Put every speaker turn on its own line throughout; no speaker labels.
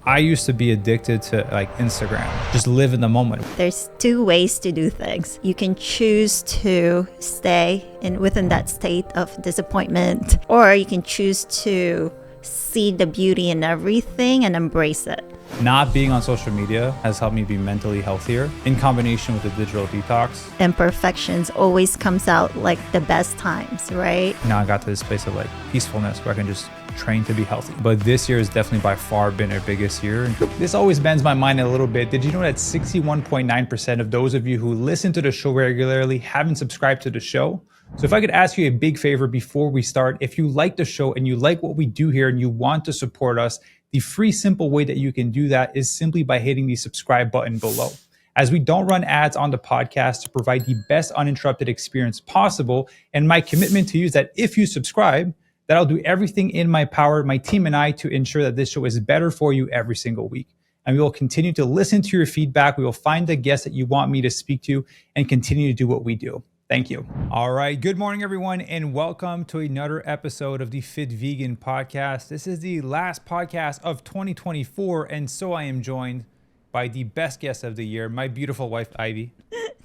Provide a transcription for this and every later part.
I used to be addicted to like Instagram, just live in the moment.
There's two ways to do things. You can choose to stay within that state of disappointment, or you can choose to see the beauty in everything and embrace it.
Not being on social media has helped me be mentally healthier in combination with the digital detox.
Imperfections always comes out like the best times, right?
Now I got to this place of like peacefulness where I can just train to be healthy. But this year has definitely by far been our biggest year. This always bends my mind a little bit. Did you know that 61.9% of those of you who listen to the show regularly haven't subscribed to the show? So if I could ask you a big favor before we start, if you like the show and you like what we do here and you want to support us, the free simple way that you can do that is simply by hitting the subscribe button below. As we don't run ads on the podcast to provide the best uninterrupted experience possible, and my commitment to you is that if you subscribe, that I'll do everything in my power, my team and I, to ensure that this show is better for you every single week. And we will continue to listen to your feedback. We will find the guests that you want me to speak to and continue to do what we do. Thank you. All right. Good morning, everyone, and welcome to another episode of the FitVegan podcast. This is the last podcast of 2024, and so I am joined by the best guest of the year, my beautiful wife, Ivy.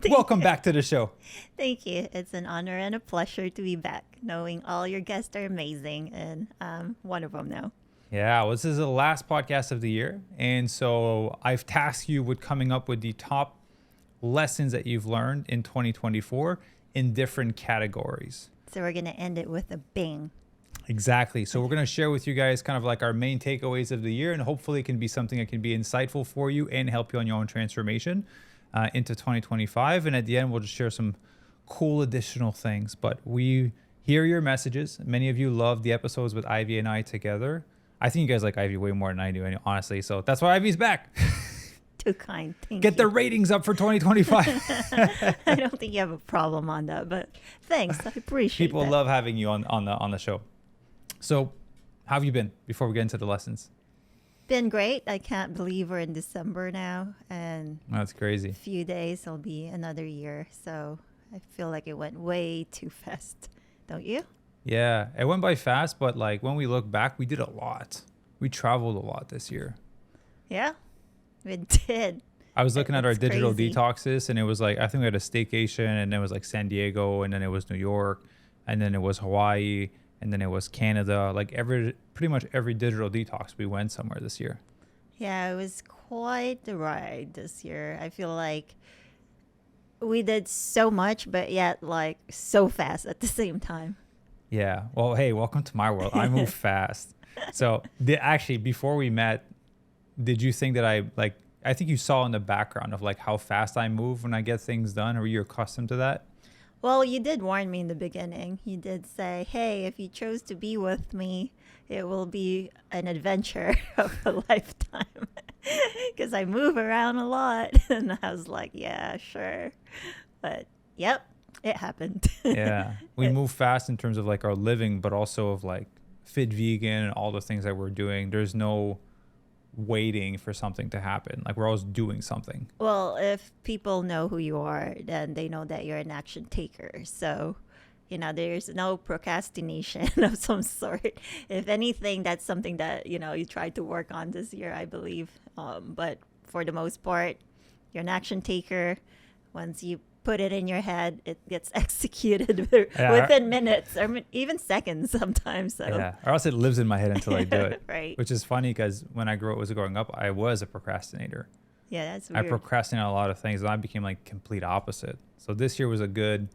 Welcome back to the show.
Thank you. It's an honor and a pleasure to be back, knowing all your guests are amazing, and one of them now.
Yeah, well, this is the last podcast of the year, and so I've tasked you with coming up with the top lessons that you've learned in 2024 in different categories.
So we're going to end it with a bang.
Exactly. So we're going to share with you guys kind of like our main takeaways of the year, and hopefully it can be something that can be insightful for you and help you on your own transformation into 2025. And at the end, we'll just share some cool additional things. But we hear your messages. Many of you love the episodes with Ivy and I together. I think you guys like Ivy way more than I do, honestly. So that's why Ivy's back.
Too kind. Thank
Get
you.
the ratings up for 2025.
I don't think you have a problem on that, but thanks. I appreciate
People
that.
love having you on the show. So how have you been before we get into the lessons?
Been great. I can't believe we're in December now, and
That's crazy.
a few days will be another year. So I feel like it went way too fast. Don't you?
Yeah, it went by fast, but like when we look back, we did a lot. We traveled a lot this year.
Yeah, we did.
I was looking at our
It's
digital
crazy.
detoxes, and it was like, I think we had a staycation, and then it was like San Diego, and then it was New York, and then it was Hawaii, and then it was Canada. Like pretty much every digital detox, we went somewhere this year.
Yeah, it was quite the ride this year. I feel like we did so much, but yet like so fast at the same time.
Yeah. Well, hey, welcome to my world. I move fast. So actually, before we met, did you think that I think you saw in the background of like how fast I move when I get things done. Are you accustomed to that?
Well, you did warn me in the beginning. You did say, hey, if you chose to be with me, it will be an adventure of a lifetime. Because I move around a lot. And I was like, yeah, sure. But yep, it happened.
Yeah. We move fast in terms of like our living, but also of like FitVegan and all the things that we're doing. There's no waiting for something to happen. Like we're always doing something.
Well, if people know who you are, then they know that you're an action taker. So, there's no procrastination of some sort. If anything, that's something that, you tried to work on this year, I believe. But for the most part, you're an action taker. Once you put it in your head, it gets executed within minutes or even seconds sometimes. So.
Yeah. Or else it lives in my head until I do it.
Right.
Which is funny because when I was growing up, I was a procrastinator.
Yeah, that's
I
weird.
procrastinated on a lot of things, and I became like complete opposite. So this year was a good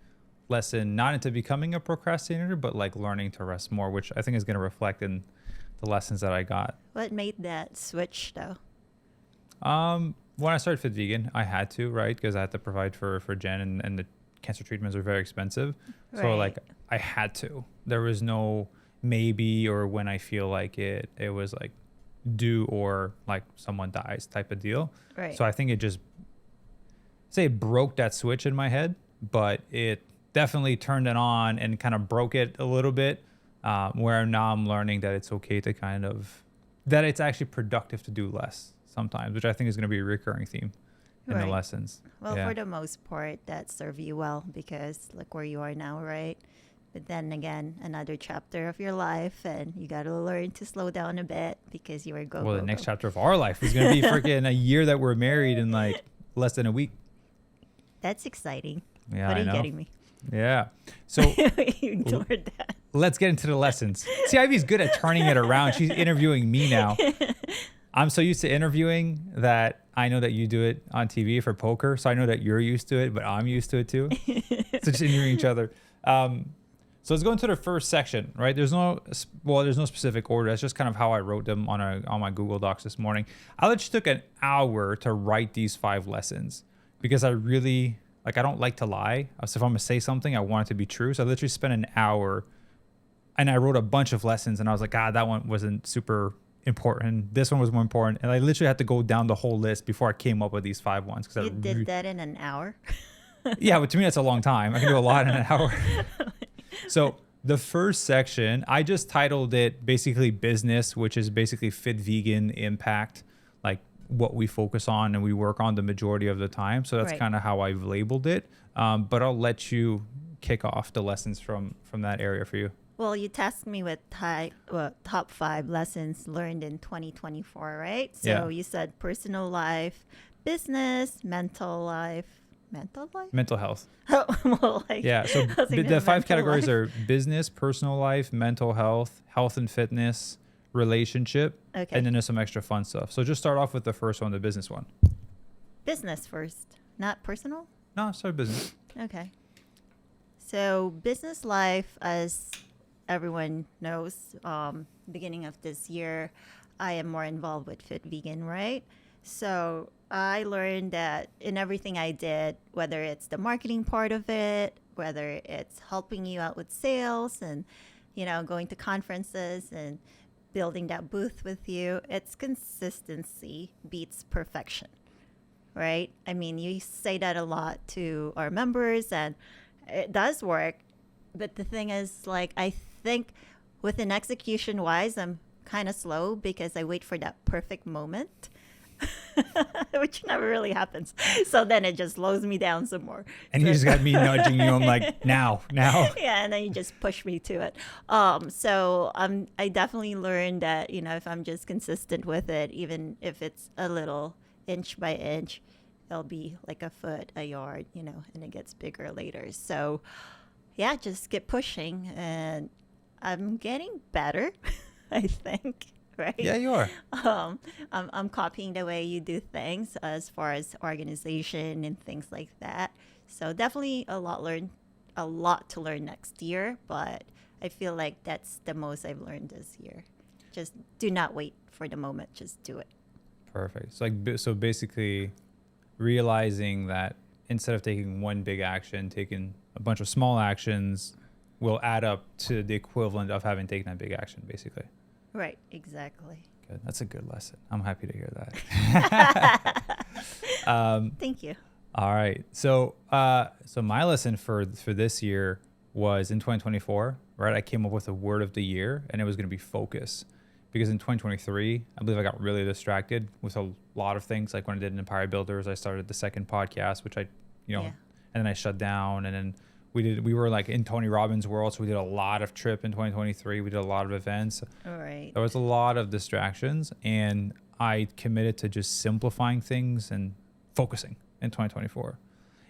lesson, not into becoming a procrastinator, but like learning to rest more, which I think is going to reflect in the lessons that I got.
What made that switch, though?
When I started FitVegan, I had to, right? Because I had to provide for Jen, and the cancer treatments are very expensive. So
Right.
like I had to. There was no maybe or when I feel like it was like do or like someone dies type of deal.
Right.
So I think it broke that switch in my head, but it definitely turned it on and kind of broke it a little bit, where now I'm learning that it's okay to that it's actually productive to do less sometimes, which I think is going to be a recurring theme in the
Right.
lessons.
Well,
Yeah.
for the most part, that served you well because look where you are now, right? But then again, another chapter of your life, and you got to learn to slow down a bit because you were go.
Well,
go,
the next
go.
chapter of our life is going to be freaking a year that we're married in like less than a week.
That's exciting.
Yeah,
What are
I
you
know.
getting me?
Yeah. So
You ignored that.
let's get into the lessons. See, Ivy's good at turning it around. She's interviewing me now. I'm so used to interviewing that I know that you do it on TV for poker. So I know that you're used to it, but I'm used to it too. So just interviewing each other. So let's go into the first section, right? There's no specific order. That's just kind of how I wrote them on my Google Docs this morning. I literally took an hour to write these 5 lessons because I really, I don't like to lie. So if I'm going to say something, I want it to be true. So I literally spent an hour and I wrote a bunch of lessons and I was like, that one wasn't super important. This one was more important. And I literally had to go down the whole list before I came up with these 5 ones.
You did that in an hour?
Yeah, but to me, that's a long time. I can do a lot in an hour. So the first section, I just titled it basically business, which is basically FitVegan impact, like what we focus on and we work on the majority of the time. So that's
Right.
kind of how I've labeled it. But I'll let you kick off the lessons from that area for you.
Well, you tasked me with top 5 lessons learned in 2024, right? So
Yeah.
you said personal life, business, mental life.
Mental health.
Well,
Yeah. So
I was thinking
the 5
mental
categories
life.
are business, personal life, mental health, health and fitness, relationship,
Okay.
and then there's some extra fun stuff. So just start off with the first one, the business one.
Business first, not personal?
No, start business.
Okay. So business life, as everyone knows, beginning of this year, I am more involved with FitVegan, right? So I learned that in everything I did, whether it's the marketing part of it, whether it's helping you out with sales and, going to conferences and building that booth with you, it's consistency beats perfection, right? I mean, you say that a lot to our members and it does work. But the thing is, I think within execution wise, I'm kind of slow because I wait for that perfect moment. Which never really happens. So then it just slows me down some more.
And you just got me nudging you. I'm like, now.
Yeah, and then you just push me to it. So I definitely learned that, if I'm just consistent with it, even if it's a little inch by inch, it'll be like a foot, a yard, and it gets bigger later. So yeah, just keep pushing and I'm getting better, I think. Right?
Yeah, you are.
I'm copying the way you do things as far as organization and things like that. So definitely a lot to learn next year, but I feel like that's the most I've learned this year. Just do not wait for the moment, just do it.
Perfect. So basically realizing that instead of taking one big action, taking a bunch of small actions will add up to the equivalent of having taken that big action, basically.
Right, exactly.
Good. That's a good lesson. I'm happy to hear that.
Thank you.
All right. So my lesson for this year was in 2024, right? I came up with a word of the year and it was going to be focus. Because in 2023, I believe I got really distracted with a lot of things. Like when I did Empire Builders, I started the second podcast, which and then I shut down. And then we were like in Tony Robbins' world. So we did a lot of trip in 2023. We did a lot of events.
All right.
There was a lot of distractions and I committed to just simplifying things and focusing in 2024.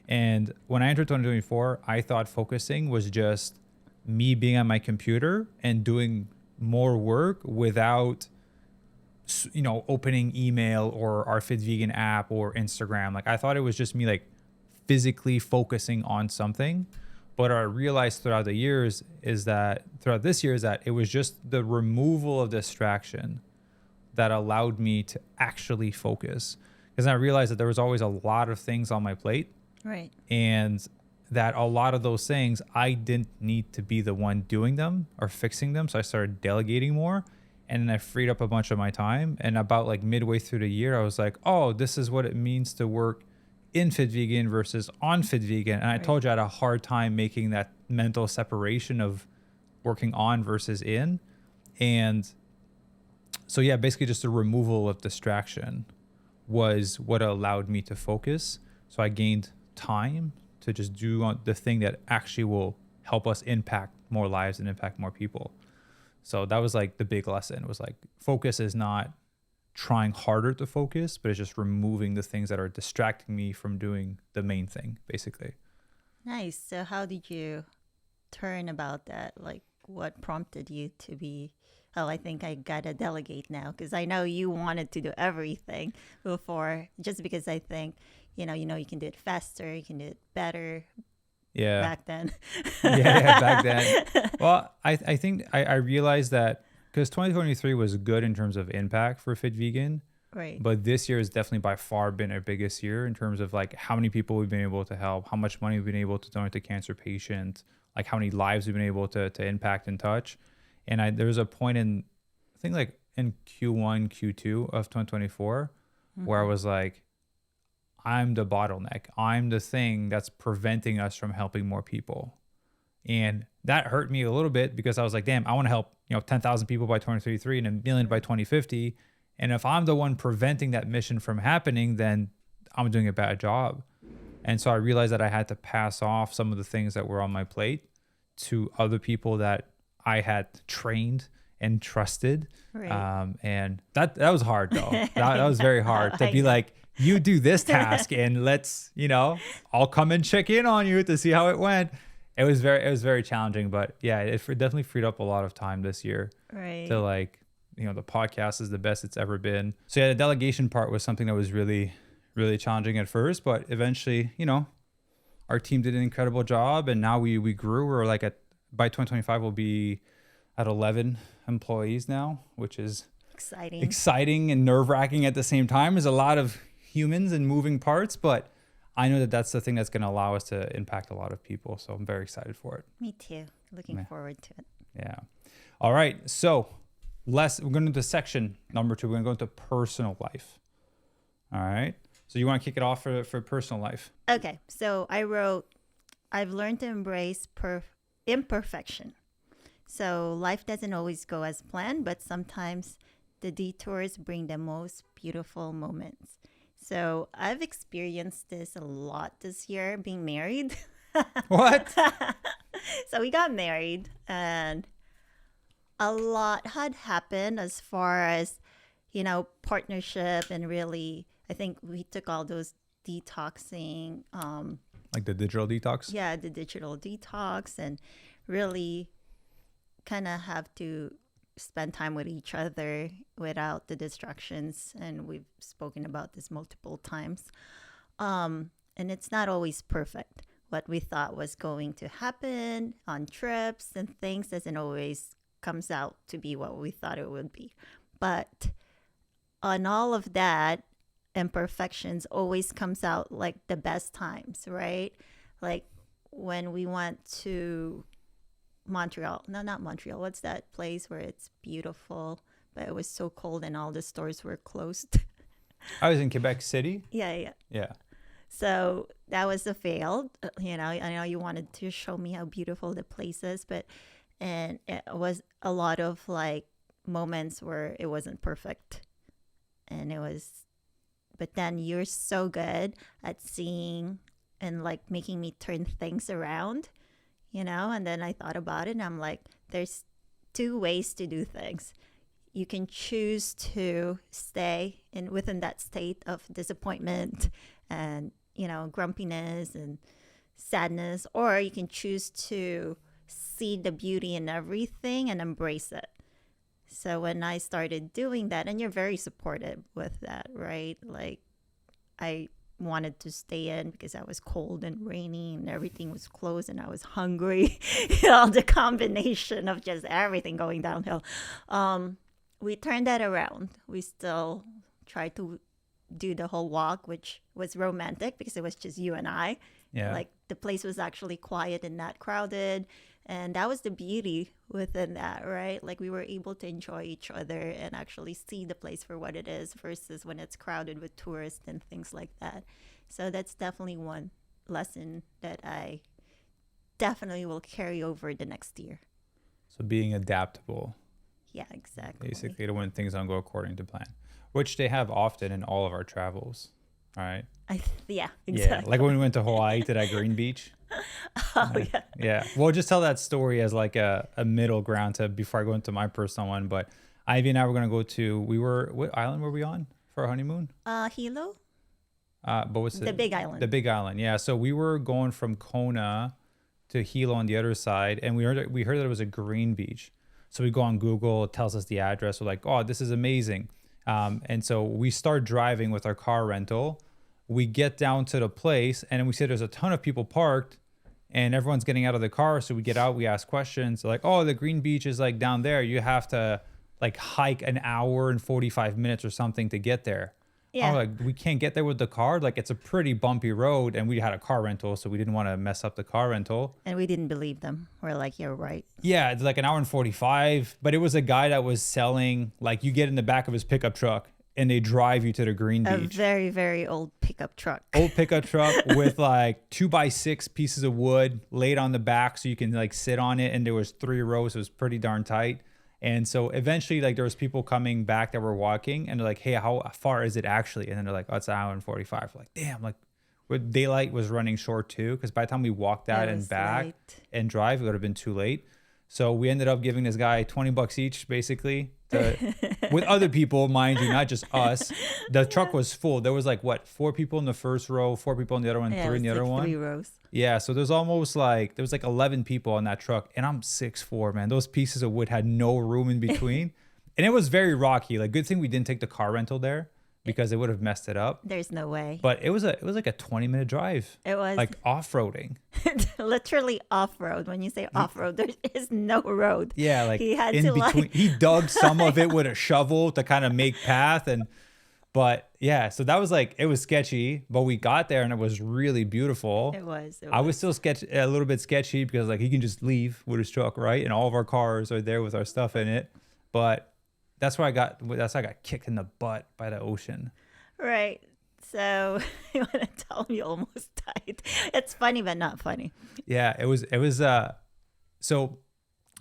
And when I entered 2024, I thought focusing was just me being on my computer and doing more work without, opening email or our FitVegan app or Instagram. Like I thought it was just me physically focusing on something. But what I realized throughout this year is that it was just the removal of distraction that allowed me to actually focus. Because I realized that there was always a lot of things on my plate.
Right.
And that a lot of those things, I didn't need to be the one doing them or fixing them. So I started delegating more. And then I freed up a bunch of my time. And about midway through the year, I was like, oh, this is what it means to work in FitVegan versus on FitVegan. And I told you I had a hard time making that mental separation of working on versus in. And so, yeah, basically just the removal of distraction was what allowed me to focus. So I gained time to just do the thing that actually will help us impact more lives and impact more people. So that was like the big lesson, was like focus is not trying harder to focus, but it's just removing the things that are distracting me from doing the main thing, basically.
Nice. So how did you turn about that? Like what prompted you to be, oh, I think I gotta delegate now? Because I know you wanted to do everything before, just because I think, you can do it faster, you can do it better
Yeah.
back then.
Yeah, back then. Well, I think I realized that because 2023 was good in terms of impact for FitVegan,
Right.
but this year has definitely by far been our biggest year in terms of like how many people we've been able to help, how much money we've been able to donate to cancer patients, like how many lives we've been able to impact and touch. And there was a point in, I think like in Q1, Q2 of 2024, where I was like, I'm the bottleneck. I'm the thing that's preventing us from helping more people. And that hurt me a little bit because I was like, damn, I want to help, 10,000 people by 2033 and 1 million by 2050. And if I'm the one preventing that mission from happening, then I'm doing a bad job. And so I realized that I had to pass off some of the things that were on my plate to other people that I had trained and trusted.
Right.
And that was hard though. That was very hard to be like, you do this task and let's, I'll come and check in on you to see how it went. It was very challenging, but yeah, it definitely freed up a lot of time this year
Right.
to like, the podcast is the best it's ever been. So yeah, the delegation part was something that was really, really challenging at first, but eventually, our team did an incredible job, and now we grew. We're like by 2025 we'll be at 11 employees now, which is exciting and nerve-wracking at the same time. There's a lot of humans and moving parts, but I know that that's the thing that's going to allow us to impact a lot of people. So I'm very excited for it.
Me too. Looking forward to it.
Yeah. All right. So we're going to section number 2. We're going to go into personal life. All right. So you want to kick it off for personal life?
Okay. So I wrote, I've learned to embrace imperfection. So life doesn't always go as planned, but sometimes the detours bring the most beautiful moments. So I've experienced this a lot this year, being married.
What?
So we got married, and a lot had happened as far as, partnership, and really, I think we took all those detoxing.
Like the digital detox?
Yeah, the digital detox, and really kind of have to spend time with each other without the distractions. And we've spoken about this multiple times. And it's not always perfect. What we thought was going to happen on trips and things doesn't always comes out to be what we thought it would be. But on all of that, imperfections always comes out like the best times, right? Like when we went to Montreal. No, not Montreal. What's that place where it's beautiful, but it was so cold and all the stores were closed?
I was in Quebec City.
Yeah.
Yeah.
So that was a fail. I know you wanted to show me how beautiful the place is, and it was a lot of like moments where it wasn't perfect. But then you're so good at seeing and like making me turn things around. And then I thought about it and I'm like, there's 2 ways to do things. You can choose to stay within that state of disappointment and, grumpiness and sadness, or you can choose to see the beauty in everything and embrace it. So when I started doing that, and you're very supportive with that, right? Like I wanted to stay in because I was cold and rainy and everything was closed and I was hungry. The combination of just everything going downhill. We turned that around. We still tried to do the whole walk, which was romantic because it was just you and I.
Yeah.
Like the place was actually quiet and not crowded. And that was the beauty within that, right? Like we were able to enjoy each other and actually see the place for what it is versus when it's crowded with tourists and things like that. So that's definitely one lesson that I definitely will carry over the next year.
So being adaptable.
Yeah, exactly.
Basically to when things don't go according to plan, which they have often in all of our travels. All right.
Yeah, exactly.
Yeah, like when we went to Hawaii to that green beach.
Oh yeah.
Yeah. Well, just tell that story as like a middle ground to before I go into my personal one. But Ivy and I were going to go to, what island were we on for our honeymoon?
Hilo,
But what's
the Big Island.
The Big Island. Yeah. So we were going from Kona to Hilo on the other side, and we heard that it was a green beach. So we go on Google, it tells us the address. We're like, oh, this is amazing. And so we start driving with our car rental. We get down to the place, and then we see there's a ton of people parked, and everyone's getting out of the car. So we get out, we ask questions. They're like, oh, the green beach is like down there. You have to like hike an hour and 45 minutes or something to get there.
Yeah.
I'm like, we can't get there with the car. Like, it's a pretty bumpy road, and we had a car rental, so we didn't want to mess up the car rental.
And we didn't believe them. We're like, you're right.
Yeah, it's like an hour and 45, but it was a guy that was selling, like, you get in the back of his pickup truck, and they drive you to the green
A
beach.
very, very old pickup truck.
Old pickup truck with like 2x6 pieces of wood laid on the back so you can like sit on it, and there was 3 rows. It was pretty darn tight. And so eventually, like, there was people coming back that were walking, and they're like, hey, how far is it actually? And then they're like, oh, it's an hour and 45. We're like, damn, like, daylight was running short too, because by the time we walked out and back and drive, it would have been too late. So we ended up giving this guy $20 each, basically, with other people, mind you, not just us. The truck was full. There was like, 4 people in the first row, 4 people in the other one, 3 in the other one.
3 rows.
Yeah, so there was like 11 people on that truck, and I'm 6'4", man. Those pieces of wood had no room in between, and it was very rocky. Like, good thing we didn't take the car rental there, because it would have messed it up.
There's no way.
But it was like a 20-minute drive.
It was
like off-roading.
literally off-road. When you say off-road, there is no road.
Yeah, like
he had
in
to
between. He dug some of it with a shovel to kind of make path, but yeah, so that was like, it was sketchy, but we got there and it was really beautiful.
It was.
I was still a little bit sketchy because like he can just leave with his truck, right? And all of our cars are there with our stuff in it. But that's how I got kicked in the butt by the ocean.
Right. So you want to tell me you almost died? It's funny, but not funny.
Yeah, it was so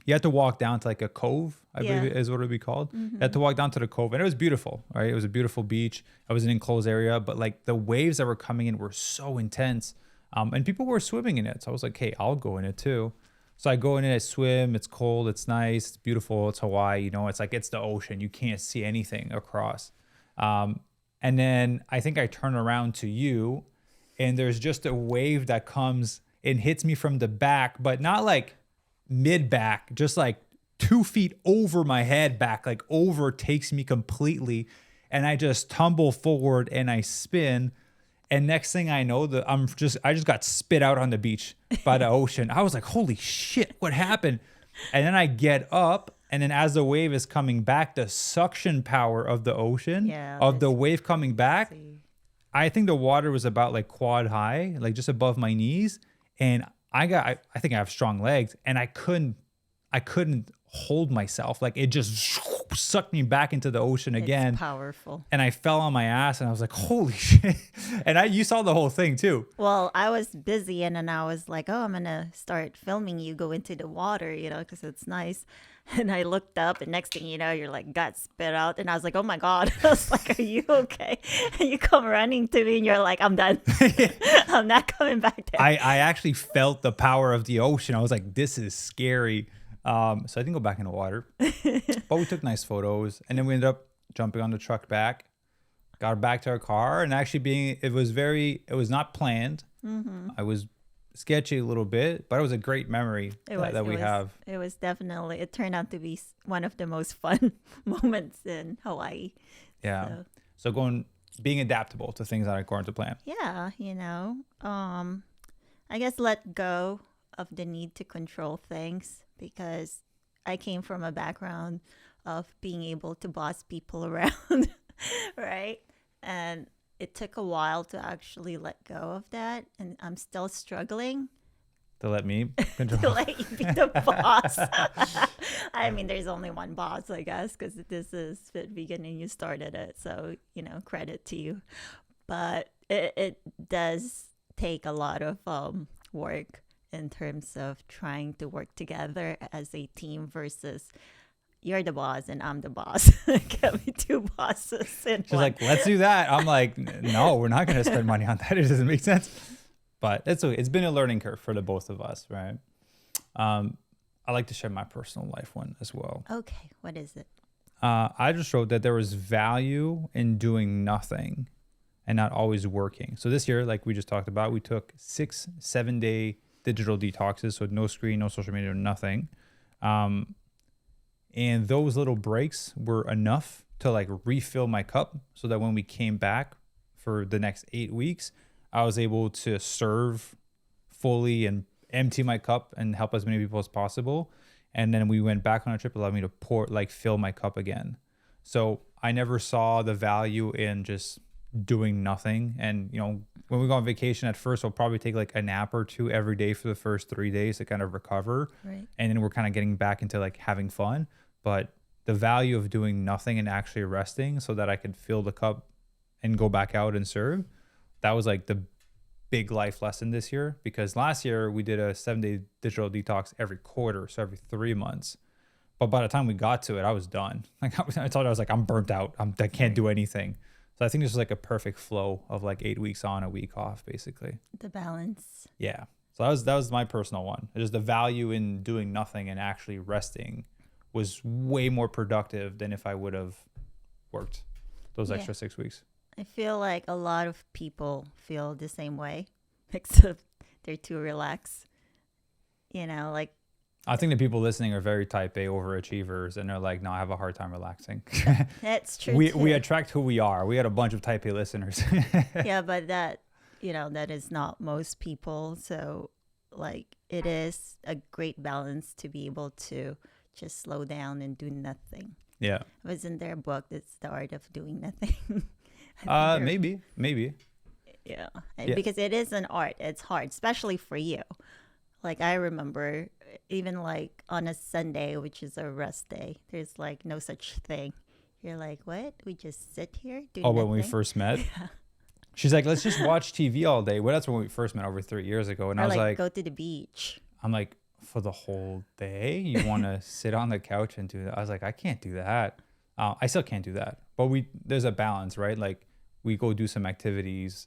you had to walk down to like a cove, I believe is what it would be called.
Mm-hmm.
You had to walk down to the cove, and it was beautiful, right? It was a beautiful beach. It was an enclosed area, but like the waves that were coming in were so intense, and people were swimming in it. So I was like, hey, I'll go in it too. So I go in it, I swim. It's cold, it's nice, it's beautiful. It's Hawaii, you know. It's like, it's the ocean. You can't see anything across. And then I think I turn around to you, and there's just a wave that comes and hits me from the back, but not like mid back, just like 2 feet over my head back, like overtakes me completely. And I just tumble forward and I spin. And next thing I know, I just got spit out on the beach by the ocean. I was like, holy shit, what happened? And then I get up, and then as the wave is coming back, the suction power of the ocean, of the wave coming back, I think the water was about like quad high, like just above my knees. And I think I have strong legs, and I couldn't hold myself. Like, it just sucked me back into the ocean again.
It's powerful.
And I fell on my ass, and I was like, holy shit. And you saw the whole thing too.
Well, I was busy, and then I was like, oh, I'm going to start filming you go into the water, you know, because it's nice. And I looked up, and next thing you know, you're like, got spit out. And I was like, oh my God. I was like, are you okay? And you come running to me, and you're like, I'm done. I'm not coming back there.
I actually felt the power of the ocean. I was like, this is scary. So I didn't go back in the water, but we took nice photos, and then we ended up jumping on the truck back, got back to our car, and actually it was not planned. Mm-hmm. I was sketchy a little bit, but it was a great memory that we have.
It was definitely, it turned out to be one of the most fun moments in Hawaii.
Yeah. So being adaptable to things that are going to plan.
Yeah. You know, I guess let go of the need to control things, because I came from a background of being able to boss people around, right? And it took a while to actually let go of that, and I'm still struggling.
To let me control.
To let you be the boss. I mean, there's only one boss, I guess, because this is FitVegan and you started it, so, you know, credit to you. But it does take a lot of work in terms of trying to work together as a team versus you're the boss and I'm the boss. Can't be 2 bosses in
She's
one.
like, let's do that. I'm like, no, we're not going to spend money on that. It doesn't make sense. But it's been a learning curve for the both of us, right? I like to share my personal life one as well.
Okay, what is it?
I just wrote that there was value in doing nothing and not always working. So this year, like we just talked about, we took 6-7 day digital detoxes. So no screen, no social media, nothing. And those little breaks were enough to like refill my cup so that when we came back for the next 8 weeks, I was able to serve fully and empty my cup and help as many people as possible. And then we went back on a trip, allowed me to fill my cup again. So I never saw the value in just doing nothing. And, you know, when we go on vacation at first, we'll probably take like a nap or two every day for the first 3 days to kind of recover.
Right.
And then we're kind of getting back into like having fun. But the value of doing nothing and actually resting so that I could fill the cup and go back out and serve, that was like the big life lesson this year. Because last year we did a 7-day digital detox every quarter, so every 3 months. But by the time we got to it, I was done. Like I told her, I was like, I'm burnt out. I can't do anything. So I think this was like a perfect flow of like 8 weeks on, a week off, basically.
The balance.
Yeah. So that was my personal one. Just the value in doing nothing and actually resting was way more productive than if I would have worked those extra 6 weeks.
I feel like a lot of people feel the same way, except they're too relaxed. You know, like.
I think the people listening are very type A overachievers, and they're like, no, I have a hard time relaxing.
That's true.
We attract who we are. We had a bunch of type A listeners.
Yeah, but that is not most people. So like it is a great balance to be able to just slow down and do nothing.
Yeah.
Wasn't there a book that's the art of doing nothing?
Maybe.
Yeah. Because it is an art. It's hard, especially for you. Like I remember even like on a Sunday, which is a rest day, there's like no such thing. You're like, what? We just sit here do nothing?
When we first met? Yeah. She's like, let's just watch TV all day. Well, that's when we first met over 3 years ago. And I was like,
go to the beach.
I'm like, for the whole day? You want to sit on the couch and do that? I was like, I can't do that. I still can't do that. But there's a balance, right? Like we go do some activities.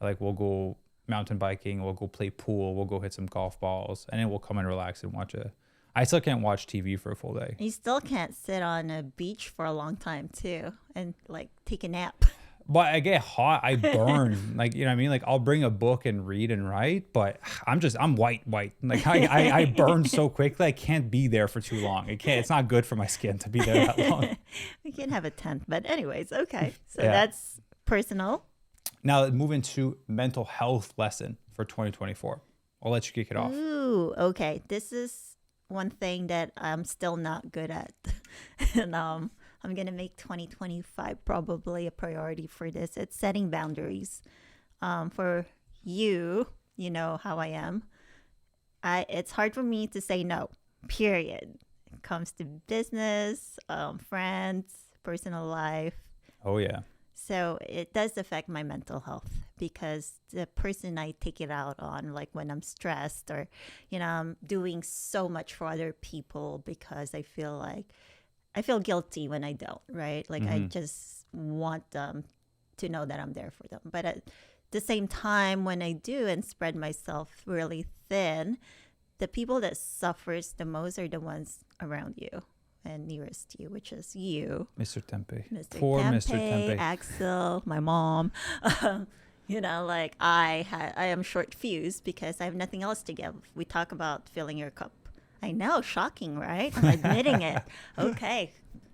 Like we'll go mountain biking, we'll go play pool, we'll go hit some golf balls, and then we'll come and relax and watch it. I still can't watch TV for a full day.
You still can't sit on a beach for a long time too and like take a nap.
But I get hot, I burn. Like, you know what I mean? Like I'll bring a book and read and write, but I'm white. Like I burn so quickly, I can't be there for too long. It's not good for my skin to be there that long.
We can have a tent, but anyways, okay. So that's personal.
Now moving to mental health lesson for 2024. I'll let you kick it off.
Ooh, okay. This is one thing that I'm still not good at. And I'm going to make 2025 probably a priority for this. It's setting boundaries. For you know how I am. It's hard for me to say no, period. It comes to business, friends, personal life.
Oh, yeah.
So it does affect my mental health because the person I take it out on, like when I'm stressed or, I'm doing so much for other people because I feel guilty when I don't, right? Like I just want them to know that I'm there for them. But at the same time, when I do and spread myself really thin, the people that suffers the most are the ones around you and nearest to you, which is you.
Mr. Tempe.
Poor
Mr. Tempe.
Axel, my mom. Like I am short fused because I have nothing else to give. We talk about filling your cup. I know, shocking, right? I'm admitting it. Okay,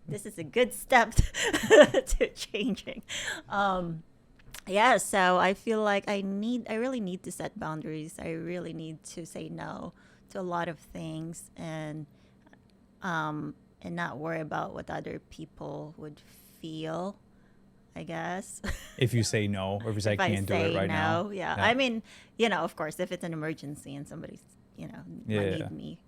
this is a good step to changing. So I feel like I really need to set boundaries. I really need to say no to a lot of things and not worry about what other people would feel, I guess.
If you say no, or if I can't do it right now.
Yeah. I mean, of course, if it's an emergency and somebody's, might need me,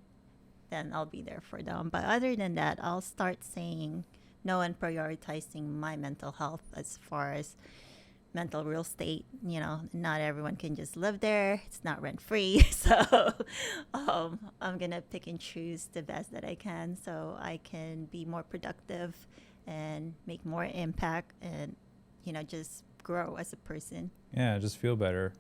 then I'll be there for them. But other than that, I'll start saying no and prioritizing my mental health as far as mental real estate. Not everyone can just live there. It's not rent free. So I'm going to pick and choose the best that I can so I can be more productive and make more impact and, just grow as a person.
Yeah, just feel better.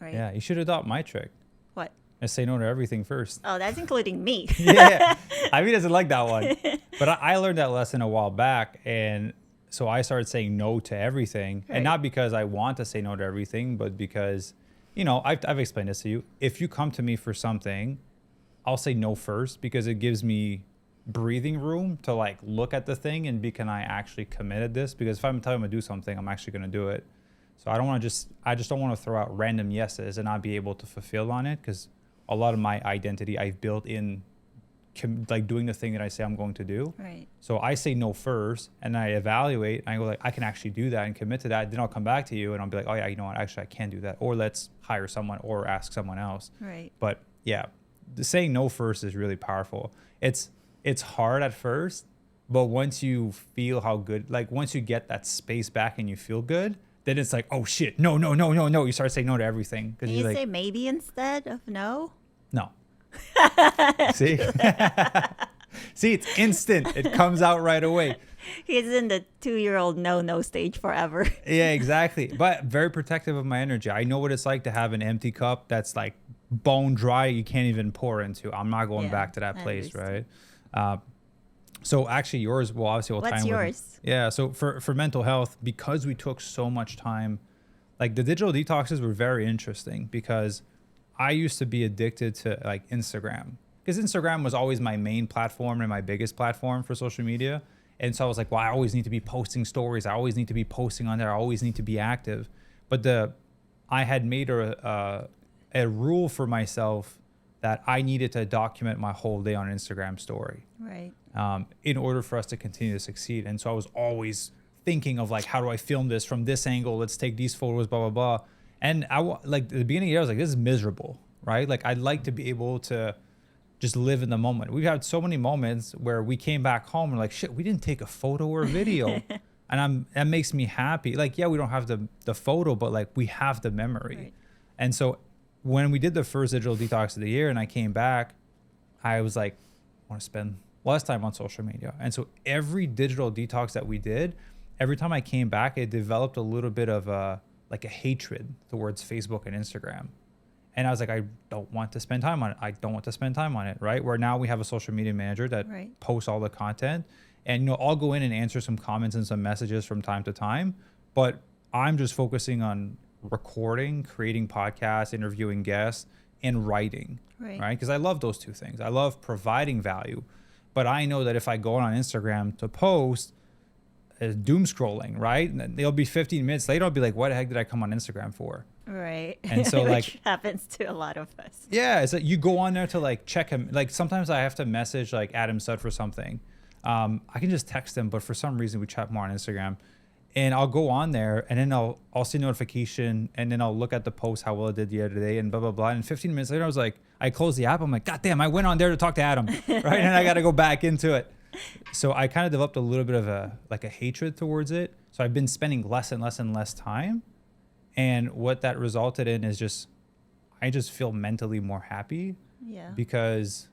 Right.
Yeah, you should adopt my trick.
What?
And say no to everything first.
Oh, that's including me.
Yeah, I mean, doesn't like that one. But I learned that lesson a while back. And so I started saying no to everything.
Right.
And not because I want to say no to everything, but because, you know, I've explained this to you. If you come to me for something, I'll say no first because it gives me breathing room to like look at the thing and be, can I actually commit at this? Because if I'm telling them to do something, I'm actually going to do it. So I just don't want to throw out random yeses and not be able to fulfill on it, because a lot of my identity I've built in like doing the thing that I say I'm going to do.
Right.
So I say no first and I evaluate and I go like, I can actually do that and commit to that. Then I'll come back to you and I'll be like, oh yeah, you know what? Actually, I can do that. Or let's hire someone or ask someone else.
Right.
But yeah, saying no first is really powerful. It's hard at first, but once you feel how good, like once you get that space back and you feel good, then it's like, oh shit, no. You start saying no to everything.
Can you say maybe instead of no?
No. See? See, it's instant. It comes out right away.
He's in the 2-year-old no stage forever.
Yeah, exactly. But very protective of my energy. I know what it's like to have an empty cup that's like bone dry, you can't even pour into. I'm not going back to that place, right? So actually yours will obviously will
What's
time
yours?
Yeah, so for mental health, because we took so much time, like the digital detoxes were very interesting because I used to be addicted to like Instagram, because Instagram was always my main platform and my biggest platform for social media. And so I was like, well, I always need to be posting stories. I always need to be posting on there. I always need to be active. But I had made a rule for myself that I needed to document my whole day on an Instagram story.
Right.
In order for us to continue to succeed. And so I was always thinking of like, how do I film this from this angle? Let's take these photos, blah, blah, blah. And like at the beginning of the year, I was like, this is miserable, right? Like I'd like to be able to just live in the moment. We've had so many moments where we came back home and like, shit, we didn't take a photo or a video. And that makes me happy. Like, yeah, we don't have the photo, but like we have the memory.
Right.
And so when we did the first digital detox of the year and I came back, I was like, I want to spend less time on social media. And so every digital detox that we did, every time I came back, it developed a little bit of a hatred towards Facebook and Instagram. And I was like, I don't want to spend time on it. I don't want to spend time on it, right? Where now we have a social media manager that posts all the content. And, you know, I'll go in and answer some comments and some messages from time to time. But I'm just focusing on recording, creating podcasts, interviewing guests, and writing, right? Because I love those two things. I love providing value. But I know that if I go on Instagram to post, doom scrolling, right? And it'll be 15 minutes later. I'll be like, what the heck did I come on Instagram for?
Right.
And so
Which
like
happens to a lot of us.
Yeah, it's like you go on there to like check him. Like sometimes I have to message like Adam Sudd for something. I can just text him, but for some reason we chat more on Instagram. And I'll go on there and then I'll see notification and then I'll look at the post, how well it did the other day and blah, blah, blah. And 15 minutes later, I was like, I closed the app. I'm like, God damn, I went on there to talk to Adam, right? And I got to go back into it. So I kind of developed a little bit of a hatred towards it. So I've been spending less and less and less time. And what that resulted in is I just feel mentally more happy. Yeah. Because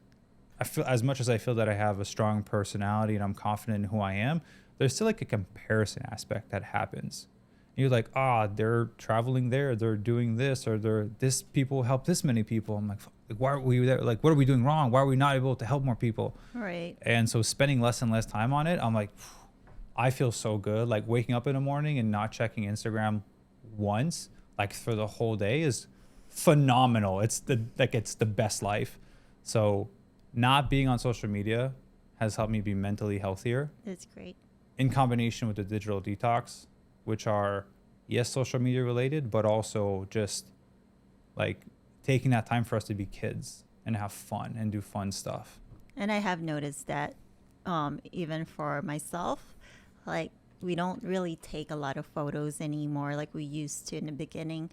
I feel, as much as I feel that I have a strong personality and I'm confident in who I am, there's still like a comparison aspect that happens. And you're like, they're traveling there, they're doing this, or this people help this many people. I'm like, why are we there? Like, what are we doing wrong? Why are we not able to help more people? Right. And so spending less and less time on it, I'm like, I feel so good. Like waking up in the morning and not checking Instagram once, like for the whole day, is phenomenal. It's the best life. So not being on social media has helped me be mentally healthier.
That's great. In
combination with the digital detox, which are, yes, social media related, but also just like taking that time for us to be kids and have fun and do fun stuff.
And I have noticed that even for myself, like we don't really take a lot of photos anymore like we used to in the beginning.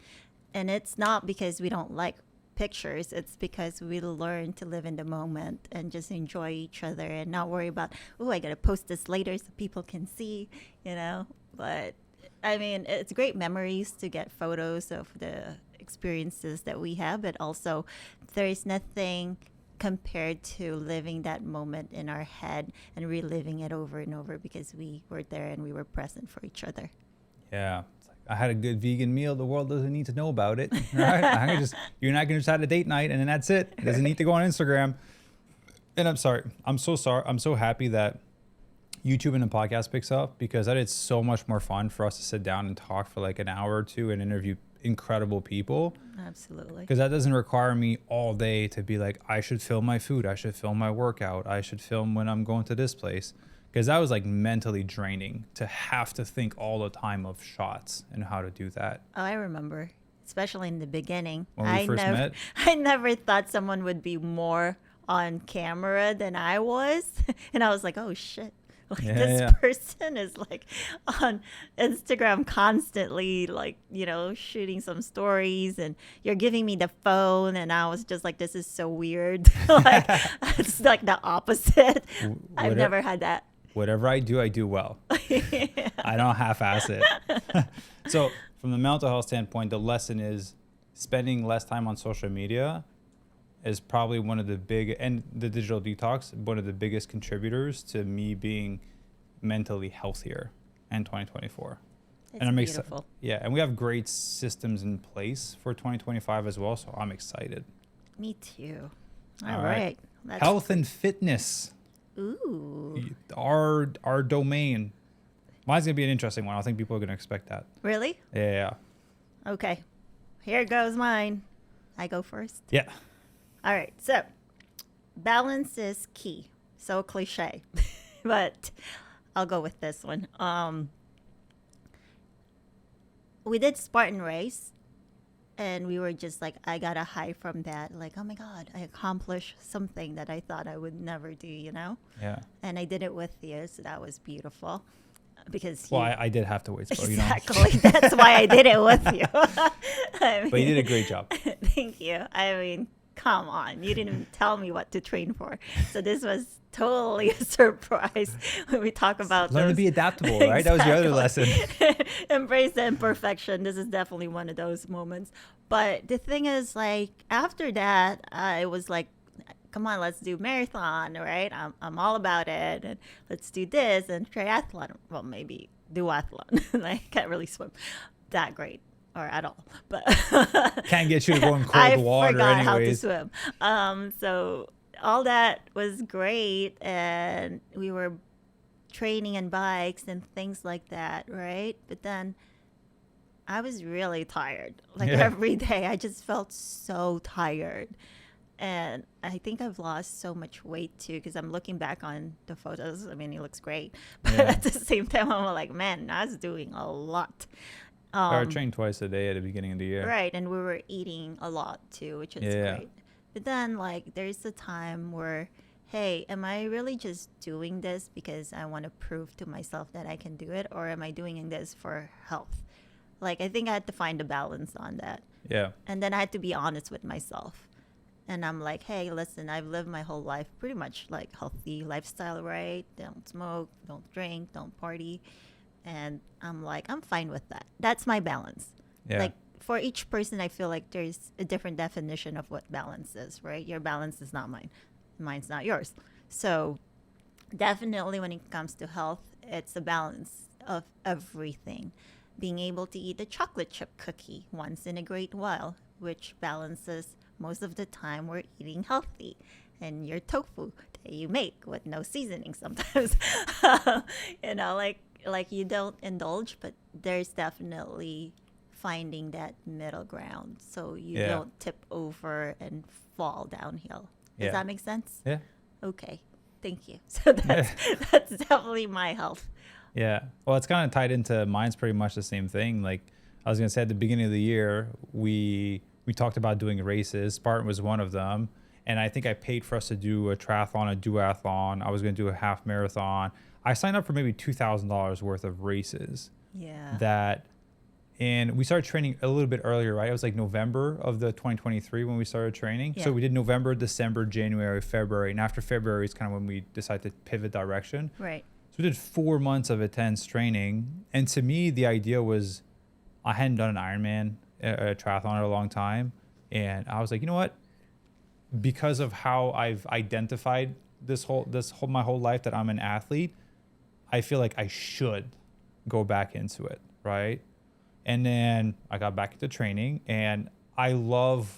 And it's not because we don't like pictures, it's because we learn to live in the moment and just enjoy each other and not worry about, I gotta post this later so people can see, but I mean, it's great memories to get photos of the experiences that we have, but also there is nothing compared to living that moment in our head and reliving it over and over because we were there and we were present for each other.
Yeah, it's like I had a good vegan meal. The world doesn't need to know about it. Right? You're not gonna just have a date night and then that's it. It doesn't need to go on Instagram. And I'm sorry. I'm so sorry. I'm so happy that YouTube and the podcast picks up, because that is so much more fun for us to sit down and talk for like an hour or two and interview incredible people.
Absolutely.
Because that doesn't require me all day to be like, I should film my food, I should film my workout, I should film when I'm going to this place. Because that was like mentally draining to have to think all the time of shots and how to do that.
Oh, I remember, especially in the beginning.
When we first met?
I never thought someone would be more on camera than I was. And I was like, oh shit. Like this person is like on Instagram constantly, like, you know, shooting some stories, and you're giving me the phone, and I was just like, this is so weird. Like it's like the opposite. I've never had that.
Whatever I do well. I don't half-ass it. So from the mental health standpoint, the lesson is spending less time on social media is probably one of the big, and the digital detox, one of the biggest contributors to me being mentally healthier in 2024.
It's
and I'm
beautiful.
Yeah, and we have great systems in place for 2025 as well, so I'm excited.
Me too. All right.
Health and fitness.
Ooh.
Our domain. Mine's gonna be an interesting one. I think people are gonna expect that.
Really?
Yeah.
Okay. Here goes mine. I go first.
Yeah.
All right. So balance is key. So cliche, but I'll go with this one. We did Spartan race, and we were just like, I got a high from that. Like, oh my God, I accomplished something that I thought I would never do, you know?
Yeah.
And I did it with you, so that was beautiful. Because
I did have to wait. So,
exactly. You know. That's why I did it with you. I mean,
but you did a great job.
Thank you. I mean, come on. You didn't even tell me what to train for. So this was totally a surprise when we talk about
Learn to be adaptable, right? Exactly. That was your other lesson.
Embrace the imperfection. This is definitely one of those moments. But the thing is, like, after that, I was like, come on, let's do marathon, right? I'm all about it. And let's do this and triathlon. Well, maybe duathlon. I can't really swim that great or at all. But
can't get you to go in cold water
forgot
anyways.
How to swim. So all that was great. And we were training in bikes and things like that, right? But then I was really tired. Like every day, I just felt so tired. And I think I've lost so much weight too, because I'm looking back on the photos. I mean, he looks great, but at the same time, I'm like, man, I was doing a lot.
I trained twice a day at the beginning of the year.
Right, and we were eating a lot too, which is great. But then, like, there's a time where, hey, am I really just doing this because I want to prove to myself that I can do it, or am I doing this for health? Like, I think I had to find a balance on that.
Yeah.
And then I had to be honest with myself. And I'm like, hey, listen, I've lived my whole life pretty much like healthy lifestyle, right? Don't smoke, don't drink, don't party. And I'm like, I'm fine with that. That's my balance.
Yeah.
Like for each person, I feel like there's a different definition of what balance is, right? Your balance is not mine. Mine's not yours. So definitely when it comes to health, it's a balance of everything. Being able to eat a chocolate chip cookie once in a great while, which balances most of the time we're eating healthy, and your tofu that you make with no seasoning sometimes. You know, like you don't indulge, but there's definitely finding that middle ground so you don't tip over and fall downhill. Does that make sense?
Yeah.
Okay. Thank you. So that's definitely my health.
Yeah. Well, it's kind of tied into mine's pretty much the same thing. Like I was going to say at the beginning of the year, we talked about doing races. Spartan was one of them. And I think I paid for us to do a triathlon, a duathlon. I was going to do a half marathon. I signed up for maybe $2,000 worth of races.
Yeah.
And we started training a little bit earlier, right? It was like November of the 2023 when we started training. Yeah. So we did November, December, January, February. And after February is kind of when we decided to pivot direction.
Right.
So we did 4 months of intense training. And to me, the idea was I hadn't done an Ironman, a triathlon in a long time. And I was like, you know what? Because of how I've identified my whole life that I'm an athlete, I feel like I should go back into it, right? And then I got back into training, and I love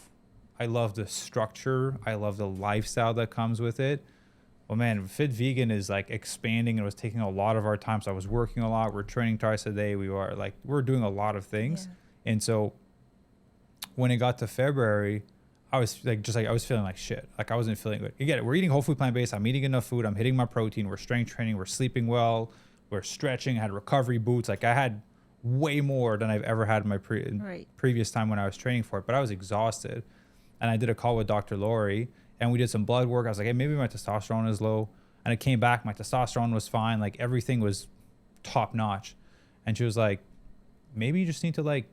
the structure. I love the lifestyle that comes with it. Well, man, FitVegan is like expanding and it was taking a lot of our time. So I was working a lot. We're training twice a day. We're doing a lot of things. Yeah. And so when it got to February, I was I was feeling like shit. Like I wasn't feeling good. You get it. We're eating whole food plant-based. I'm eating enough food. I'm hitting my protein. We're strength training. We're sleeping well. We're stretching. I had recovery boots. Like I had way more than I've ever had in my previous time when I was training for it. But I was exhausted. And I did a call with Dr. Lori and we did some blood work. I was like, hey, maybe my testosterone is low. And it came back. My testosterone was fine. Like everything was top notch. And she was like, maybe you just need to like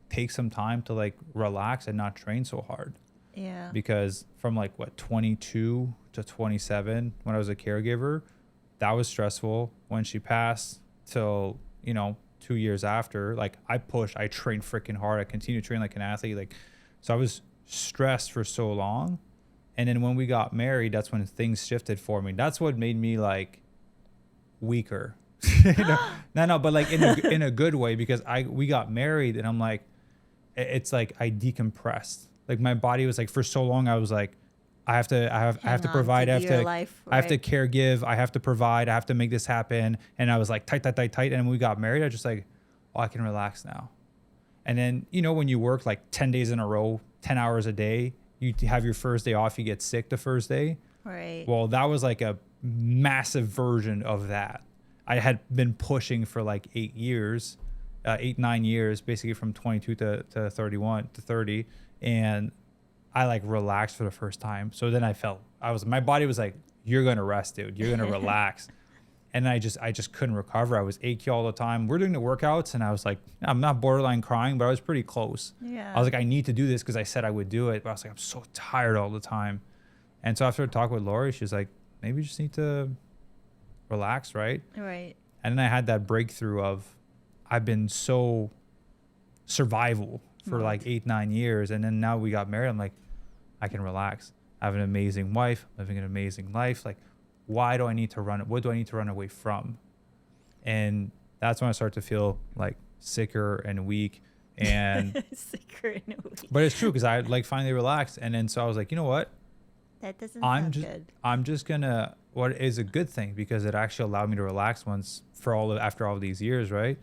take some time to like relax and not train so hard.
Yeah.
Because from like 22 to 27 when I was a caregiver, that was stressful. When she passed till, 2 years after, like I trained freaking hard. I continued to train like an athlete. Like, so I was stressed for so long. And then when we got married, that's when things shifted for me. That's what made me like weaker. No, but like in a good way, because we got married and I'm like, it's like I decompressed. Like my body was like, for so long I was like, I have to provide, I have to care give, I have to provide, I have to make this happen. And I was like tight. And when we got married, I was just like, oh, I can relax now. And then, when you work like 10 days in a row, 10 hours a day, you have your first day off, you get sick the first day.
Right.
Well, that was like a massive version of that. I had been pushing for like 9 years, basically from 22 to 31 to 30. And I like relaxed for the first time. So then my body was like, you're going to rest, dude. You're going to relax. And I just couldn't recover. I was achy all the time. We're doing the workouts and I was like, I'm not borderline crying, but I was pretty close.
Yeah.
I was like, I need to do this because I said I would do it. But I was like, I'm so tired all the time. And so after a talk with Lori, she's like, maybe you just need to relax, right?
Right.
And then I had that breakthrough of I've been so survival for like 8-9 years. And then now we got married. I'm like, I can relax. I have an amazing wife, living an amazing life. Like, why do I need to run? What do I need to run away from? And that's when I start to feel like sicker and weak. And
sicker and weak.
But it's true because I like finally relaxed. And then so I was like, you know what?
That doesn't sound good.
I'm just gonna. What is a good thing because it actually allowed me to relax after all these years, right?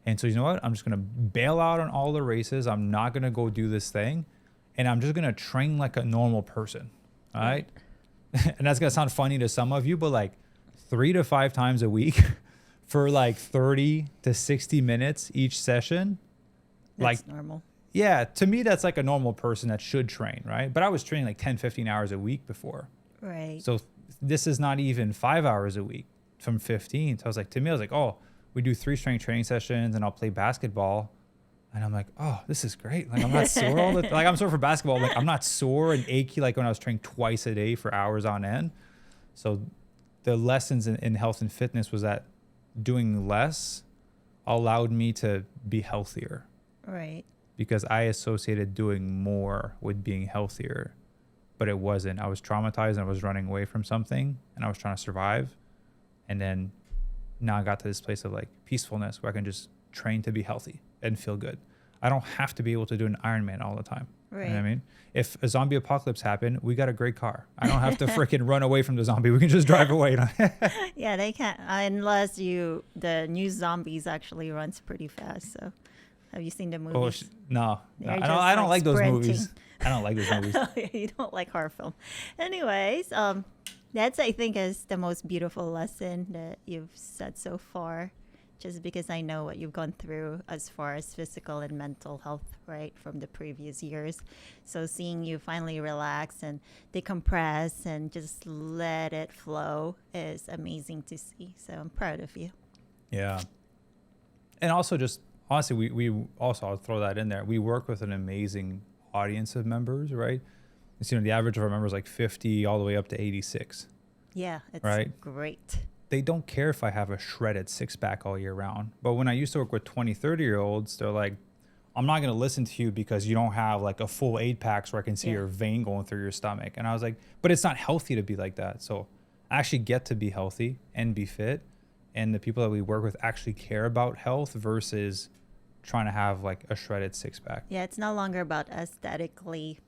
And so you know what? I'm just gonna bail out on all the races. I'm not gonna go do this thing, and I'm just gonna train like a normal person, all right? And that's gonna sound funny to some of you, but like 3 to 5 times a week for like 30 to 60 minutes each session.
That's normal.
Yeah, to me, that's like a normal person that should train, right? But I was training like 10, 15 hours a week before.
Right.
So this is not even 5 hours a week from 15. So I was like, oh, we do 3 strength training sessions and I'll play basketball. And I'm like, oh, this is great. Like I'm not sore like I'm sore for basketball. Like I'm not sore and achy like when I was training twice a day for hours on end. So the lessons in health and fitness was that doing less allowed me to be healthier.
Right.
Because I associated doing more with being healthier, but it wasn't. I was traumatized and I was running away from something and I was trying to survive. And then now I got to this place of like peacefulness where I can just train to be healthy and feel good. I don't have to be able to do an Ironman all the time.
Right.
You know what I mean? If a zombie apocalypse happened, we got a great car. I don't have to freaking run away from the zombie. We can just drive away.
Yeah, they can't unless the new zombies actually runs pretty fast. So have you seen the movies?
No. I don't like those movies. I don't like those movies.
You don't like horror film. Anyways, that's I think is the most beautiful lesson that you've said so far. Just because I know what you've gone through as far as physical and mental health, right, from the previous years. So seeing you finally relax and decompress and just let it flow is amazing to see. So I'm proud of you.
Yeah. And also just, honestly, we also, I'll throw that in there. We work with an amazing audience of members, right? It's, the average of our members like 50 all the way up to 86.
Yeah, it's
right?
Great.
They don't care if I have a shredded 6-pack all year round. But when I used to work with 20, 30-year-olds, they're like, I'm not going to listen to you because you don't have like a full 8-pack so I can see your vein going through your stomach. And I was like, but it's not healthy to be like that. So I actually get to be healthy and be fit. And the people that we work with actually care about health versus trying to have like a shredded six pack.
Yeah, it's no longer about aesthetically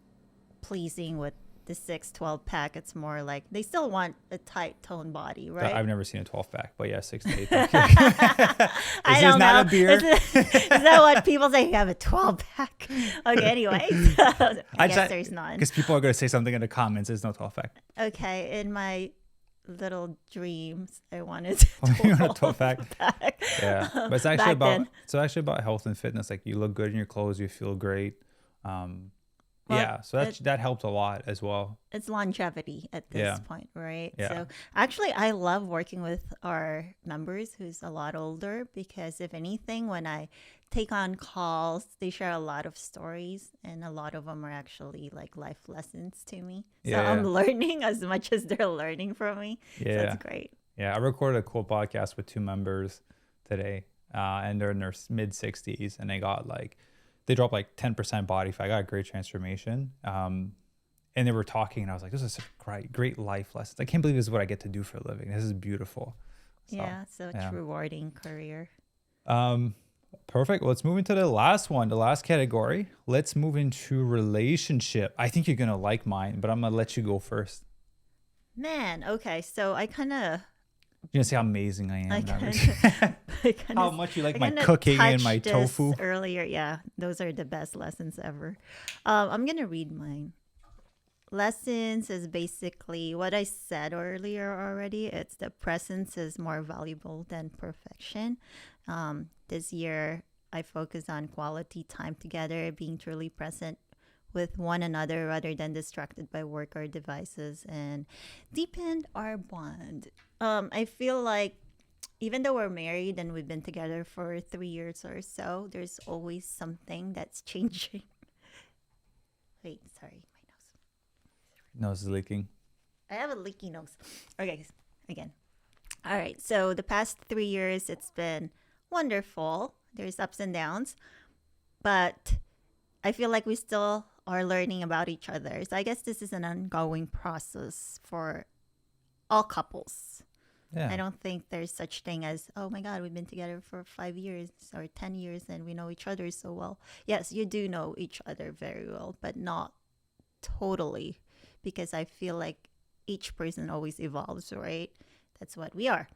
pleasing with the 6-12 pack. It's more like they still want a tight tone body, right?
I've never seen a 12 pack, but yeah, 6 to 8.
I don't know.
Not a beer.
Is that what people say? You have a 12 pack. Okay, anyway. I guess there's none.
Because people are going to say something in the comments. There's no 12 pack.
Okay, in my little dreams, I wanted a
12 pack. Yeah, but it's actually about health and fitness. Like you look good in your clothes, you feel great. So that helped a lot as well.
It's longevity at this point, right?
Yeah.
So actually, I love working with our members who's a lot older because if anything, when I take on calls, they share a lot of stories and a lot of them are actually like life lessons to me. So I'm learning as much as they're learning from me. Yeah. So that's great.
Yeah. I recorded a cool podcast with 2 members today and they're in their mid 60s and they dropped like 10% body fat. I got a great transformation. And they were talking and I was like, this is a great life lesson. I can't believe this is what I get to do for a living. This is beautiful.
So it's rewarding career.
Perfect. Let's move into the last one, the last category. Let's move into relationship. I think you're going to like mine, but I'm going to let you go first.
Man, okay. So I kind of...
You're going to see how amazing I am. How much you like my cooking and my tofu.
Earlier, yeah. Those are the best lessons ever. I'm going to read mine. Lessons is basically what I said earlier already. It's the presence is more valuable than perfection. This year, I focus on quality time together, being truly present with one another rather than distracted by work or devices, and deepened our bond. I feel like even though we're married and we've been together for 3 years or so, there's always something that's changing. Wait, sorry.
Nose is leaking.
I have a leaky nose. Okay, again. All right, so the past 3 years, it's been wonderful. There's ups and downs, but I feel like we still are learning about each other. So I guess this is an ongoing process for all couples. Yeah. I don't think there's such thing as, oh my God, we've been together for 5 years or 10 years and we know each other so well. Yes, you do know each other very well, but not totally. Because I feel like each person always evolves, right? That's what we are.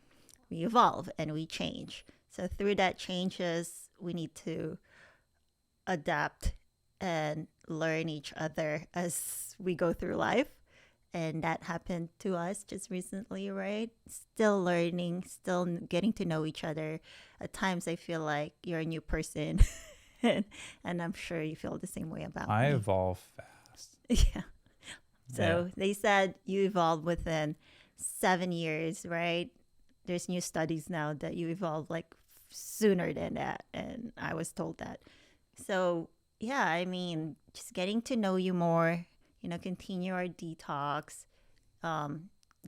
We evolve and we change. So through that changes, we need to adapt and learn each other as we go through life. And that happened to us just recently, right? Still learning, still getting to know each other. At times I feel like you're a new person. and I'm sure you feel the same way about me.
I evolve fast.
Yeah. So they said you evolve within 7 years, right? There's new studies now that you evolve like sooner than that. And I was told that. So, yeah, I mean, just getting to know you more, continue our detox,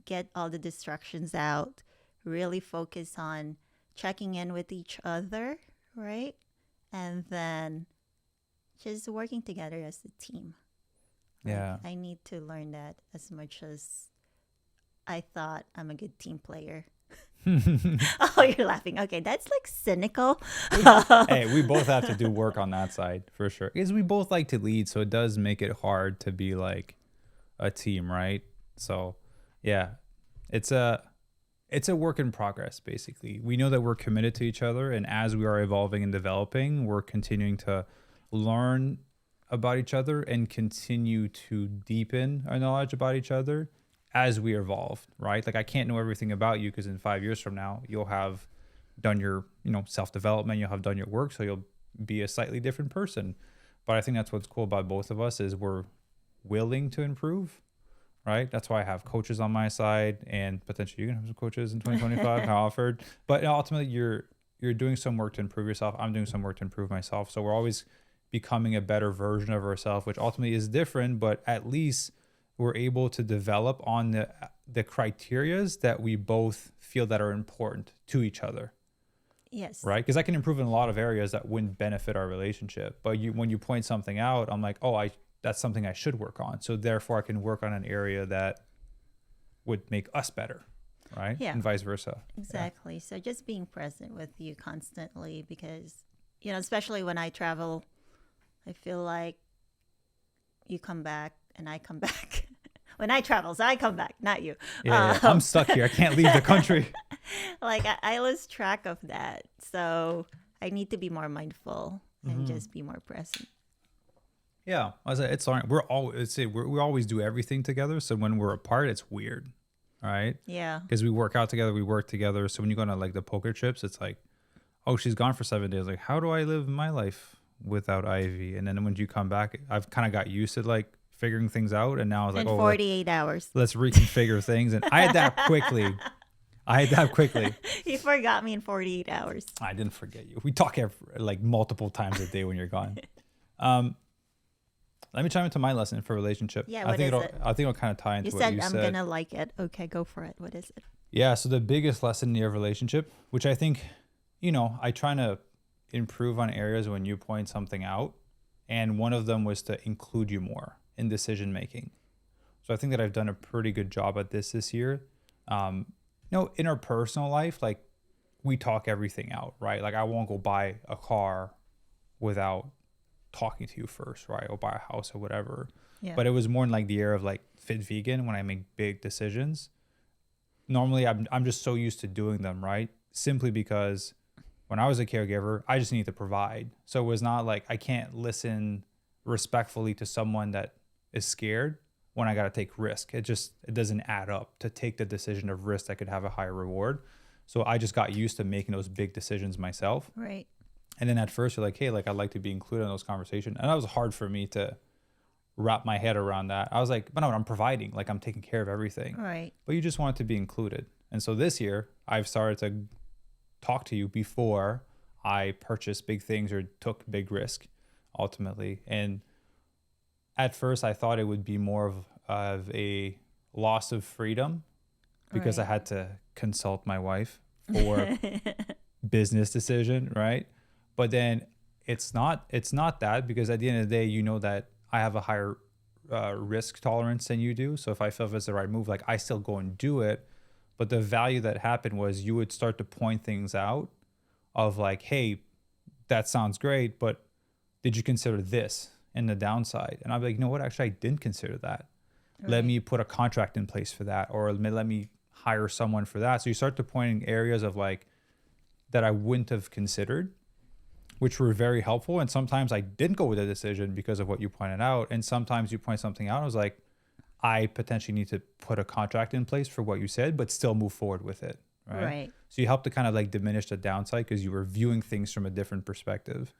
get all the distractions out, really focus on checking in with each other, right? And then just working together as a team.
Yeah.
I need to learn that as much as I thought I'm a good team player. Oh, you're laughing. Okay, that's like cynical.
Hey, we both have to do work on that side for sure. Because we both like to lead, so it does make it hard to be like a team, right? So, yeah, it's a work in progress, basically. We know that we're committed to each other, and as we are evolving and developing, we're continuing to learn about each other and continue to deepen our knowledge about each other as we evolve, right? Like I can't know everything about you because in 5 years from now, you'll have done your, self-development, you'll have done your work, so you'll be a slightly different person. But I think that's what's cool about both of us is we're willing to improve, right? That's why I have coaches on my side and potentially you can have some coaches in 2025, how offered. But ultimately you're doing some work to improve yourself. I'm doing some work to improve myself. So we're always becoming a better version of ourselves, which ultimately is different, but at least we're able to develop on the criterias that we both feel that are important to each other.
Yes.
Right? Because I can improve in a lot of areas that wouldn't benefit our relationship. But when you point something out, I'm like, oh, that's something I should work on. So therefore I can work on an area that would make us better. Right?
Yeah.
And vice versa.
Exactly. Yeah. So just being present with you constantly because especially when I travel, I feel like you come back and I come back. When I travel, so I come back, not you.
Yeah, I'm stuck here. I can't leave the country.
Like I lose track of that. So I need to be more mindful and just be more present.
Yeah, I was like, it's all right. We always do everything together. So when we're apart, it's weird, right?
Yeah.
Because we work out together, we work together. So when you go on like the poker trips, it's like, oh, she's gone for 7 days. Like, how do I live my life without Ivy? And then when you come back, I've kind of got used to like figuring things out. And now I was like,
In 48 hours.
let's reconfigure things. And I adapt quickly.
You forgot me in 48 hours.
I didn't forget you. We talk like multiple times a day when you're gone. Let me chime into my lesson for relationship.
Yeah, what is it?
I think it'll kind of tie into what you said.
I'm going to like it. Okay, go for it. What is it?
Yeah, so the biggest lesson in your relationship, which I think, I try to improve on areas when you point something out. And one of them was to include you more in decision making. So I think that I've done a pretty good job at this year. In our personal life, like we talk everything out, right? Like I won't go buy a car without talking to you first, right? Or buy a house or whatever.
Yeah.
But it was more in like the era of like FitVegan when I make big decisions. Normally I'm just so used to doing them, right? Simply because when I was a caregiver, I just need to provide. So it was not like I can't listen respectfully to someone that is scared when I got to take risk. It doesn't add up to take the decision of risk that could have a higher reward. So I just got used to making those big decisions myself.
Right.
And then at first you're like, hey, like I'd like to be included in those conversations. And that was hard for me to wrap my head around that. I was like, but no, I'm providing, like I'm taking care of everything.
Right.
But you just want to be included. And so this year I've started to talk to you before I purchased big things or took big risk ultimately. And at first I thought it would be more of a loss of freedom because I had to consult my wife for business decision, right? But then it's not that, because at the end of the day, you know that I have a higher risk tolerance than you do. So if I feel it's the right move, like I still go and do it. But the value that happened was you would start to point things out of like, hey, that sounds great, but did you consider this and the downside? And I'd be like, you know what? Actually, I didn't consider that. Right. Let me put a contract in place for that, or let me hire someone for that. So you start to point in areas of like that I wouldn't have considered, which were very helpful. And sometimes I didn't go with a decision because of what you pointed out. And sometimes you point something out, I was like, I potentially need to put a contract in place for what you said, but still move forward with it. Right. So you help to kind of like diminish the downside because you were viewing things from a different perspective,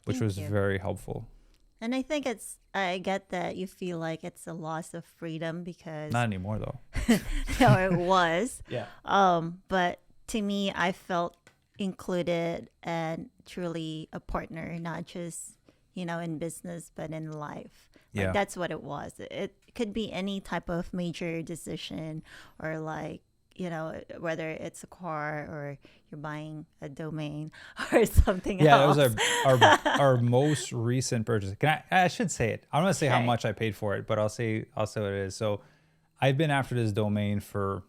which was very helpful.
And I think I get that you feel like it's a loss of freedom because...
Not anymore though.
No, it was.
Yeah.
But to me, I felt included and truly a partner, not just, in business, but in life. Like,
yeah.
That's what it was. It could be any type of major decision or like, whether it's a car or you're buying a domain or something else.
Yeah, that was our most recent purchase. I should say it. I'm going to say how much I paid for it, but I'll say what it is. So I've been after this domain for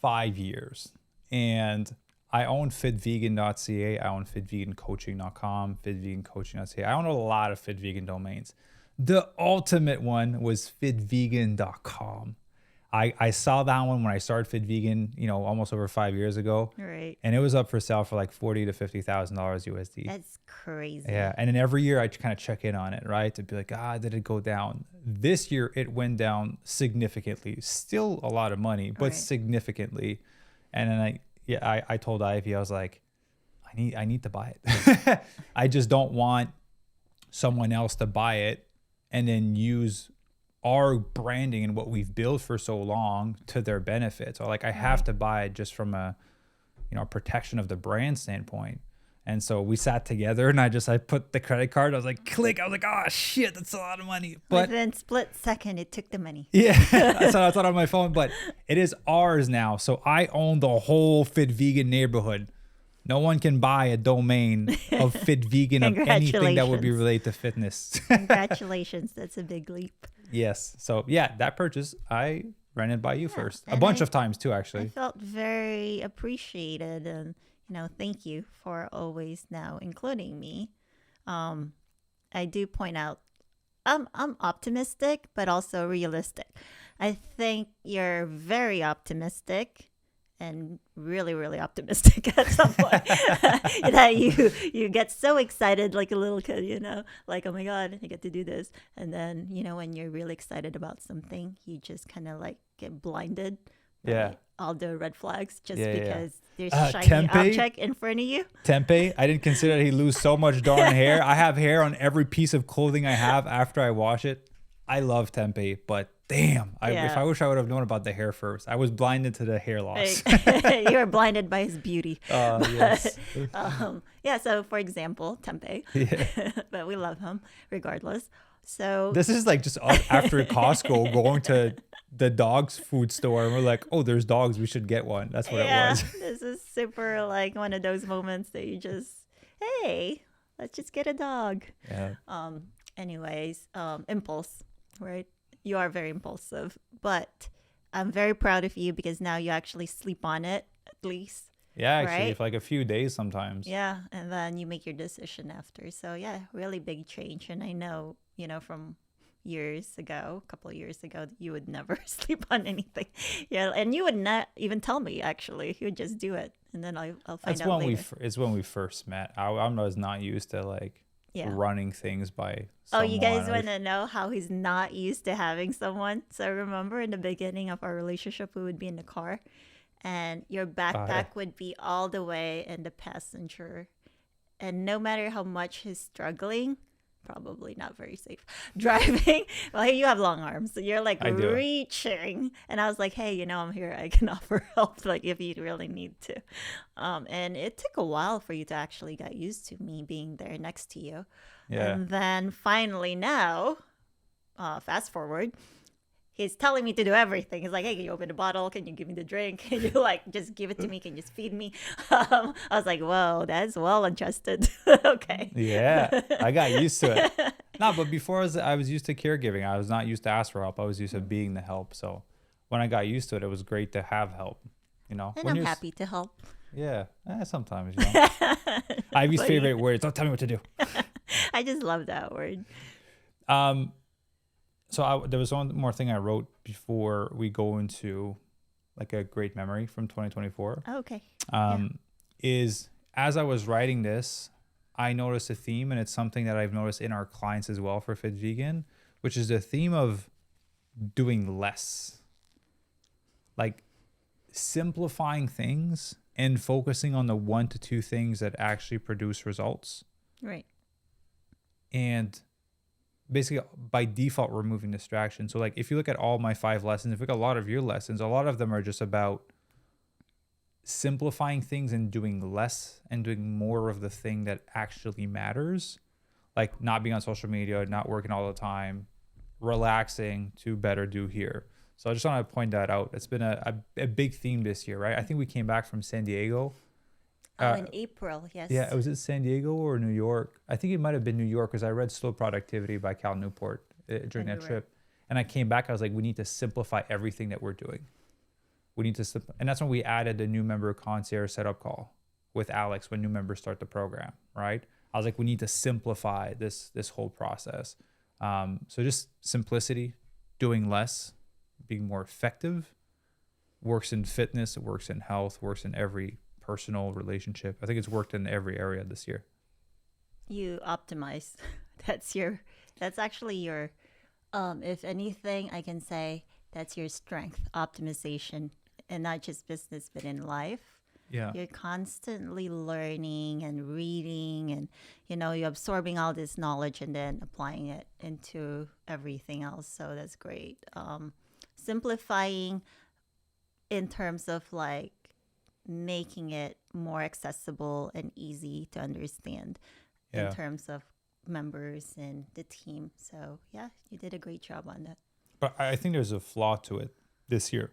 5 years, and I own FitVegan.ca. I own FitVeganCoaching.com, FitVeganCoaching.ca. I own a lot of FitVegan domains. The ultimate one was FitVegan.com. I saw that one when I started FitVegan, almost over 5 years ago.
Right.
And it was up for sale for like $40,000 to $50,000 USD.
That's crazy.
Yeah. And then every year I kind of check in on it, right? To be like, did it go down? This year it went down significantly. Still a lot of money, but significantly. And then I told Ivy, I was like, I need to buy it. I just don't want someone else to buy it and then use our branding and what we've built for so long to their benefit. So like I have to buy it just from a protection of the brand standpoint. And so we sat together and I put the credit card, I was like, click. I was like, oh shit, that's a lot of money. But
within split second, it took the money.
Yeah, that's what I thought on my phone, but it is ours now. So I own the whole FitVegan neighborhood. No one can buy a domain of FitVegan of anything that would be related to fitness.
Congratulations. That's a big leap.
Yes. So yeah, that purchase, I ran it by you first. A bunch of times too, actually.
I felt very appreciated. And, thank you for always now including me. I do point out I'm optimistic, but also realistic. I think you're very optimistic and really, really optimistic at some point. That you get so excited like a little kid, like, oh my God, I get to do this. And then, when you're really excited about something, you just kind of like get blinded by all the red flags just because there's shiny object in front of you.
Tempeh, I didn't consider he'd lose so much darn hair. I have hair on every piece of clothing I have after I wash it. I love tempeh, but damn, if I wish I would have known about the hair first. I was blinded to the hair loss.
You were blinded by his beauty.
Yes.
So for example, tempeh. But we love him regardless. So
this is like just us after Costco going to the dog's food store and we're like, oh, there's dogs, we should get one. That's what it was.
This is super like one of those moments that you just, hey, let's just get a dog. Anyways, impulse, right? You are very impulsive, but I'm very proud of you because now you actually sleep on it at least.
Yeah, actually, for like a few days sometimes.
Yeah, and then you make your decision after. So yeah, really big change. And I know, from a couple of years ago, that you would never sleep on anything. Yeah, and you would not even tell me, actually. You would just do it. And then I'll find out later.
It's when we first met. I was not used to like running things by someone.
Oh, you guys want to know how he's not used to having someone? So remember in the beginning of our relationship, we would be in the car and your backpack would be all the way in the passenger. And no matter how much he's struggling, probably not very safe driving. Well, you have long arms, so you're like reaching. And I was like, hey, I'm here. I can offer help, like if you really need to. And it took a while for you to actually get used to me being there next to you. Yeah. And then finally now, fast forward, he's telling me to do everything. He's like, hey, can you open the bottle? Can you give me the drink? Can you just give it to me? Can you just feed me? I was like, whoa, that's well adjusted. Okay.
Yeah, I got used to it. No, but before I was used to caregiving. I was not used to ask for help. I was used to being the help. So when I got used to it, it was great to have help,
And I'm happy to help.
Yeah, sometimes, Ivy's favorite word. Don't tell me what to do.
I just love that word.
So there was one more thing I wrote before we go into like a great memory from 2024.
Oh, okay.
Is as I was writing this, I noticed a theme, and it's something that I've noticed in our clients as well for FitVegan, which is the theme of doing less. Like simplifying things and focusing on the 1 to 2 things that actually produce results.
Right.
And basically by default removing distractions. So like if you look at all my 5 lessons, if you look at a lot of your lessons, a lot of them are just about simplifying things and doing less and doing more of the thing that actually matters. Like not being on social media, not working all the time, relaxing to better do here. So I just want to point that out. It's been a big theme this year, right? I think we came back from San Diego.
In April, yes.
Yeah, was it San Diego or New York? I think it might have been New York because I read Slow Productivity by Cal Newport during that trip. And I came back, I was like, we need to simplify everything that we're doing. We need to, and that's when we added the new member concierge setup call with Alex when new members start the program, right? I was like, we need to simplify this whole process. So just simplicity, doing less, being more effective, works in fitness, it works in health, works in every personal relationship. I think it's worked in every area this year.
You optimize. That's actually your, if anything, I can say that's your strength, optimization, and not just business, but in life.
Yeah.
You're constantly learning and reading and, you're absorbing all this knowledge and then applying it into everything else. So that's great. Simplifying in terms of like making it more accessible and easy to understand in terms of members and the team. So yeah, you did a great job on that.
But I think there's a flaw to it this year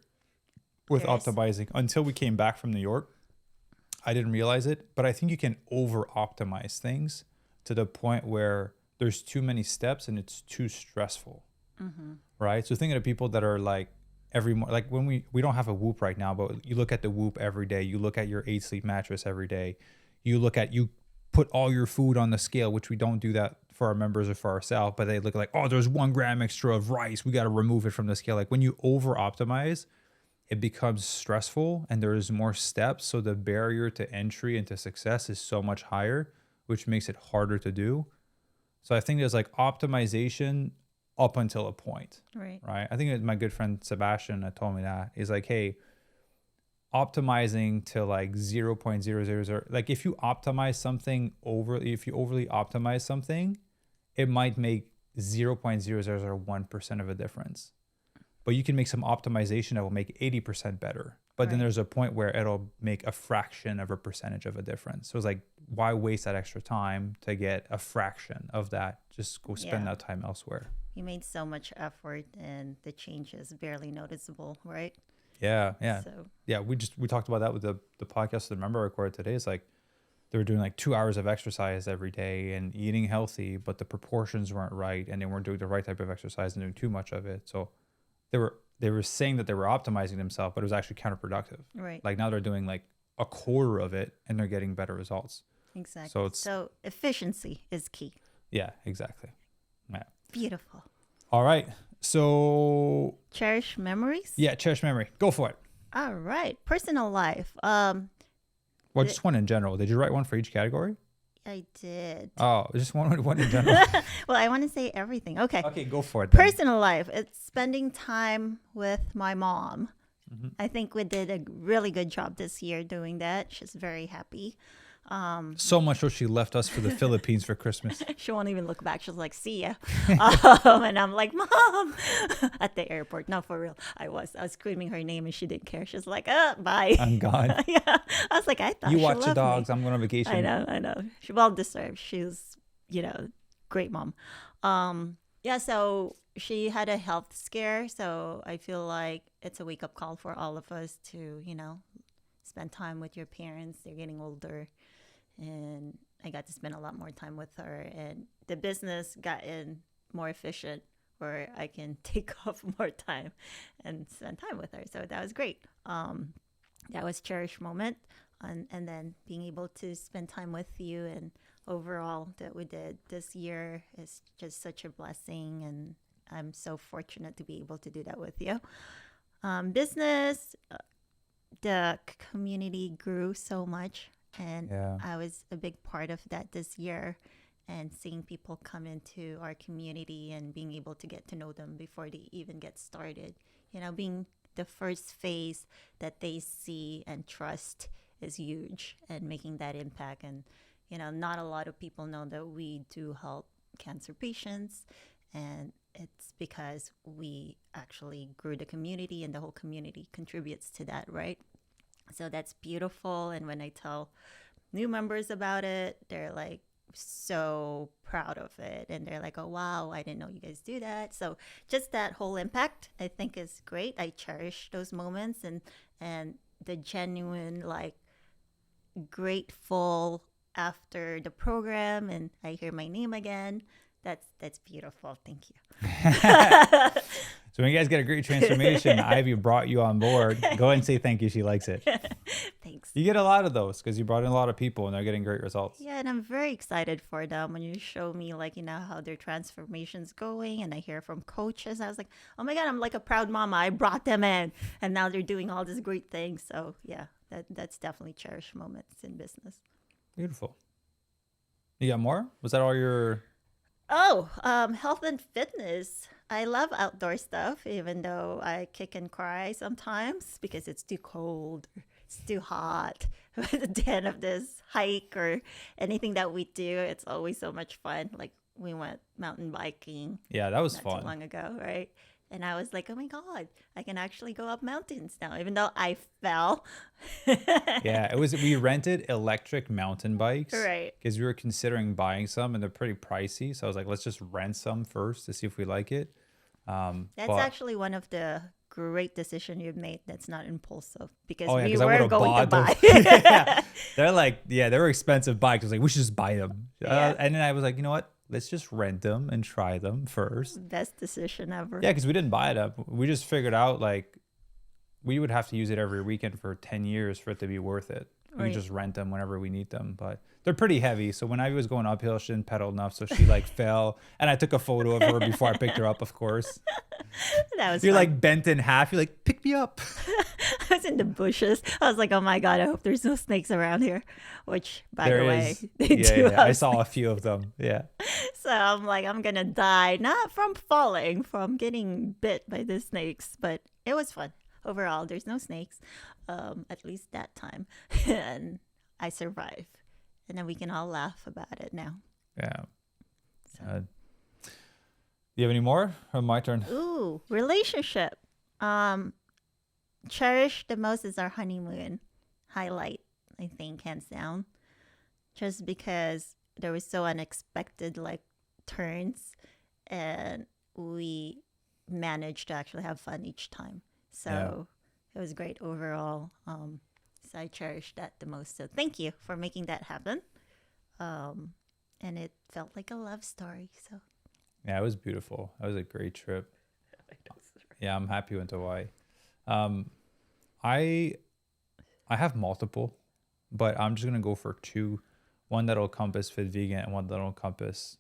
with optimizing. Until we came back from New York, I didn't realize it, but I think you can over optimize things to the point where there's too many steps and it's too stressful. Mm-hmm. Right? So thinking of people that are like every morning. Like when we don't have a Whoop right now, but you look at the Whoop every day. You look at your 8 sleep mattress every day. You put all your food on the scale, which we don't do that for our members or for ourselves, but they look like, oh, there's 1 gram extra of rice. We got to remove it from the scale. Like when you over optimize, it becomes stressful and there's more steps. So the barrier to entry into success is so much higher, which makes it harder to do. So I think there's like optimization up until a point,
Right.
right? I think my good friend Sebastian told me that. He's like, hey, optimizing to like 0.000, like if you optimize something if you overly optimize something, it might make 0.001% of a difference. But you can make some optimization that will make 80% better. But then there's a point where it'll make a fraction of a percentage of a difference. So it's like, why waste that extra time to get a fraction of that? Just go spend that time elsewhere.
You made so much effort and the change is barely noticeable, right?
Yeah.
So.
Yeah, we talked about that with the podcast the member recorded today. It's like they were doing like 2 hours of exercise every day and eating healthy, but the proportions weren't right and they weren't doing the right type of exercise and doing too much of it. So they were saying that they were optimizing themselves, but it was actually counterproductive.
Right.
Like now they're doing like a quarter of it and they're getting better results.
Exactly. So efficiency is key.
Yeah, exactly. Yeah.
Beautiful.
All right. So
Cherish memories?
yeah, cherish memory. Go for it.
All right. Personal life.
Well, just one in general. Did you write one for each category?
I did.
Oh, just one in general.
Well, I want to say everything. Okay.
Okay, go for it then.
Personal life. It's spending time with my mom. I think we did a really good job this year doing that. She's very happy.
So much so she left us for the Philippines for Christmas.
She won't even look back. She's like, see ya. And I'm like, Mom, at the airport. No, for real. I was screaming her name and she didn't care. She's like, bye.
I'm gone.
Yeah. I was like, I thought
You
she
watch
loved
the dogs.
me.
I'm going on vacation.
I know. She well deserved. She's, great mom. Yeah, so she had a health scare. So I feel like it's a wake up call for all of us to, spend time with your parents. They're getting older. And I got to spend a lot more time with her, and the business gotten more efficient where I can take off more time and spend time with her. So that was great. That was cherished moment. And then being able to spend time with you and overall that we did this year is just such a blessing. And I'm so fortunate to be able to do that with you. Business, the community grew so much. And I was a big part of that this year, and seeing people come into our community and being able to get to know them before they even get started. Being the first face that they see and trust is huge, and making that impact. And, not a lot of people know that we do help cancer patients, and it's because we actually grew the community and the whole community contributes to that, right? So that's beautiful. And when I tell new members about it, they're like so proud of it. And they're like, oh, wow, I didn't know you guys do that. So just that whole impact, I think is great. I cherish those moments and the genuine, like, grateful after the program and I hear my name again. That's beautiful. Thank you.
So when you guys get a great transformation, Ivy brought you on board. Go ahead and say thank you. She likes it.
Thanks.
You get a lot of those because you brought in a lot of people and they're getting great results.
Yeah, and I'm very excited for them when you show me, like, how their transformation's going. And I hear from coaches. I was like, oh my God, I'm like a proud mama. I brought them in and now they're doing all these great things. So yeah, that's definitely cherished moments in business.
Beautiful. You got more? Was that all your...
Oh, health and fitness. I love outdoor stuff, even though I kick and cry sometimes because it's too cold, it's too hot. At the end of this hike or anything that we do, it's always so much fun. Like we went mountain biking.
Yeah, that was
not
fun.
Too long ago, right? And I was like, oh my God, I can actually go up mountains now, even though I fell.
Yeah, we rented electric mountain bikes.
Right.
Because we were considering buying some and they're pretty pricey. So I was like, let's just rent some first to see if we like it.
That's actually one of the great decisions you've made that's not impulsive because we
'cause I
were
would've
going to
bought
buy.
those. They were expensive bikes. I was like, we should just buy them.
Yeah.
And then I was like, you know what? Let's just rent them and try them first.
Best decision ever.
Yeah, because we didn't buy it up. We just figured out like we would have to use it every weekend for 10 years for it to be worth it. We
Right.
just rent them whenever we need them, but they're pretty heavy. So when I was going uphill, she didn't pedal enough, so she like fell, and I took a photo of her before I picked her up. Of course,
That was
you're
fun.
like bent in half. You're like, pick me up.
I was in the bushes. I was like, oh my God, I hope there's no snakes around here. Which, by the way, they do
Yeah. I
have
saw a few of them. Yeah,
So I'm like, I'm gonna die, not from falling, from getting bit by the snakes. But it was fun. Overall, there's no snakes, at least that time. And I survived. And then we can all laugh about it now.
yeah.
So.
Do you have any more? Or my turn?
Ooh, relationship. Cherished the most is our honeymoon highlight, I think, hands down. Just because there was so unexpected like turns, and we managed to actually have fun each time. So it was great overall. So I cherished that the most. So thank you for making that happen. And it felt like a love story. So
Yeah, it was beautiful. That was a great trip. Yeah, I'm happy we went to Hawaii. I have multiple, but I'm just gonna go for two. One that'll encompass FitVegan and one that'll encompass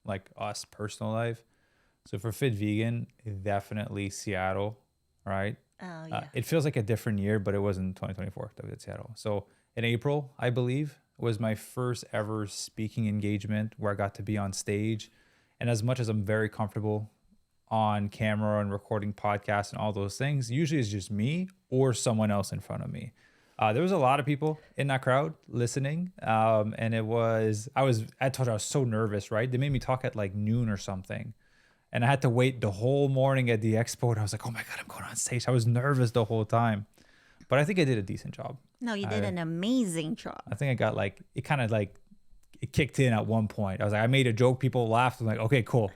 like us personal life. So for FitVegan, definitely Seattle, right?
oh yeah.
It feels like a different year, but it was in 2024 that we did Seattle. So in April, I believe, was my first ever speaking engagement where I got to be on stage. And as much as I'm very comfortable on camera and recording podcasts and all those things, usually it's just me or someone else in front of me. There was a lot of people in that crowd listening. And I told you I was so nervous, right? They made me talk at like noon or something. And I had to wait the whole morning at the expo. And I was like, oh my God, I'm going on stage. I was nervous the whole time. But I think I did a decent job.
No, you did an amazing job.
I think I got like, it kind of like, it kicked in at one point. I was like, I made a joke. People laughed. I'm like, okay, cool.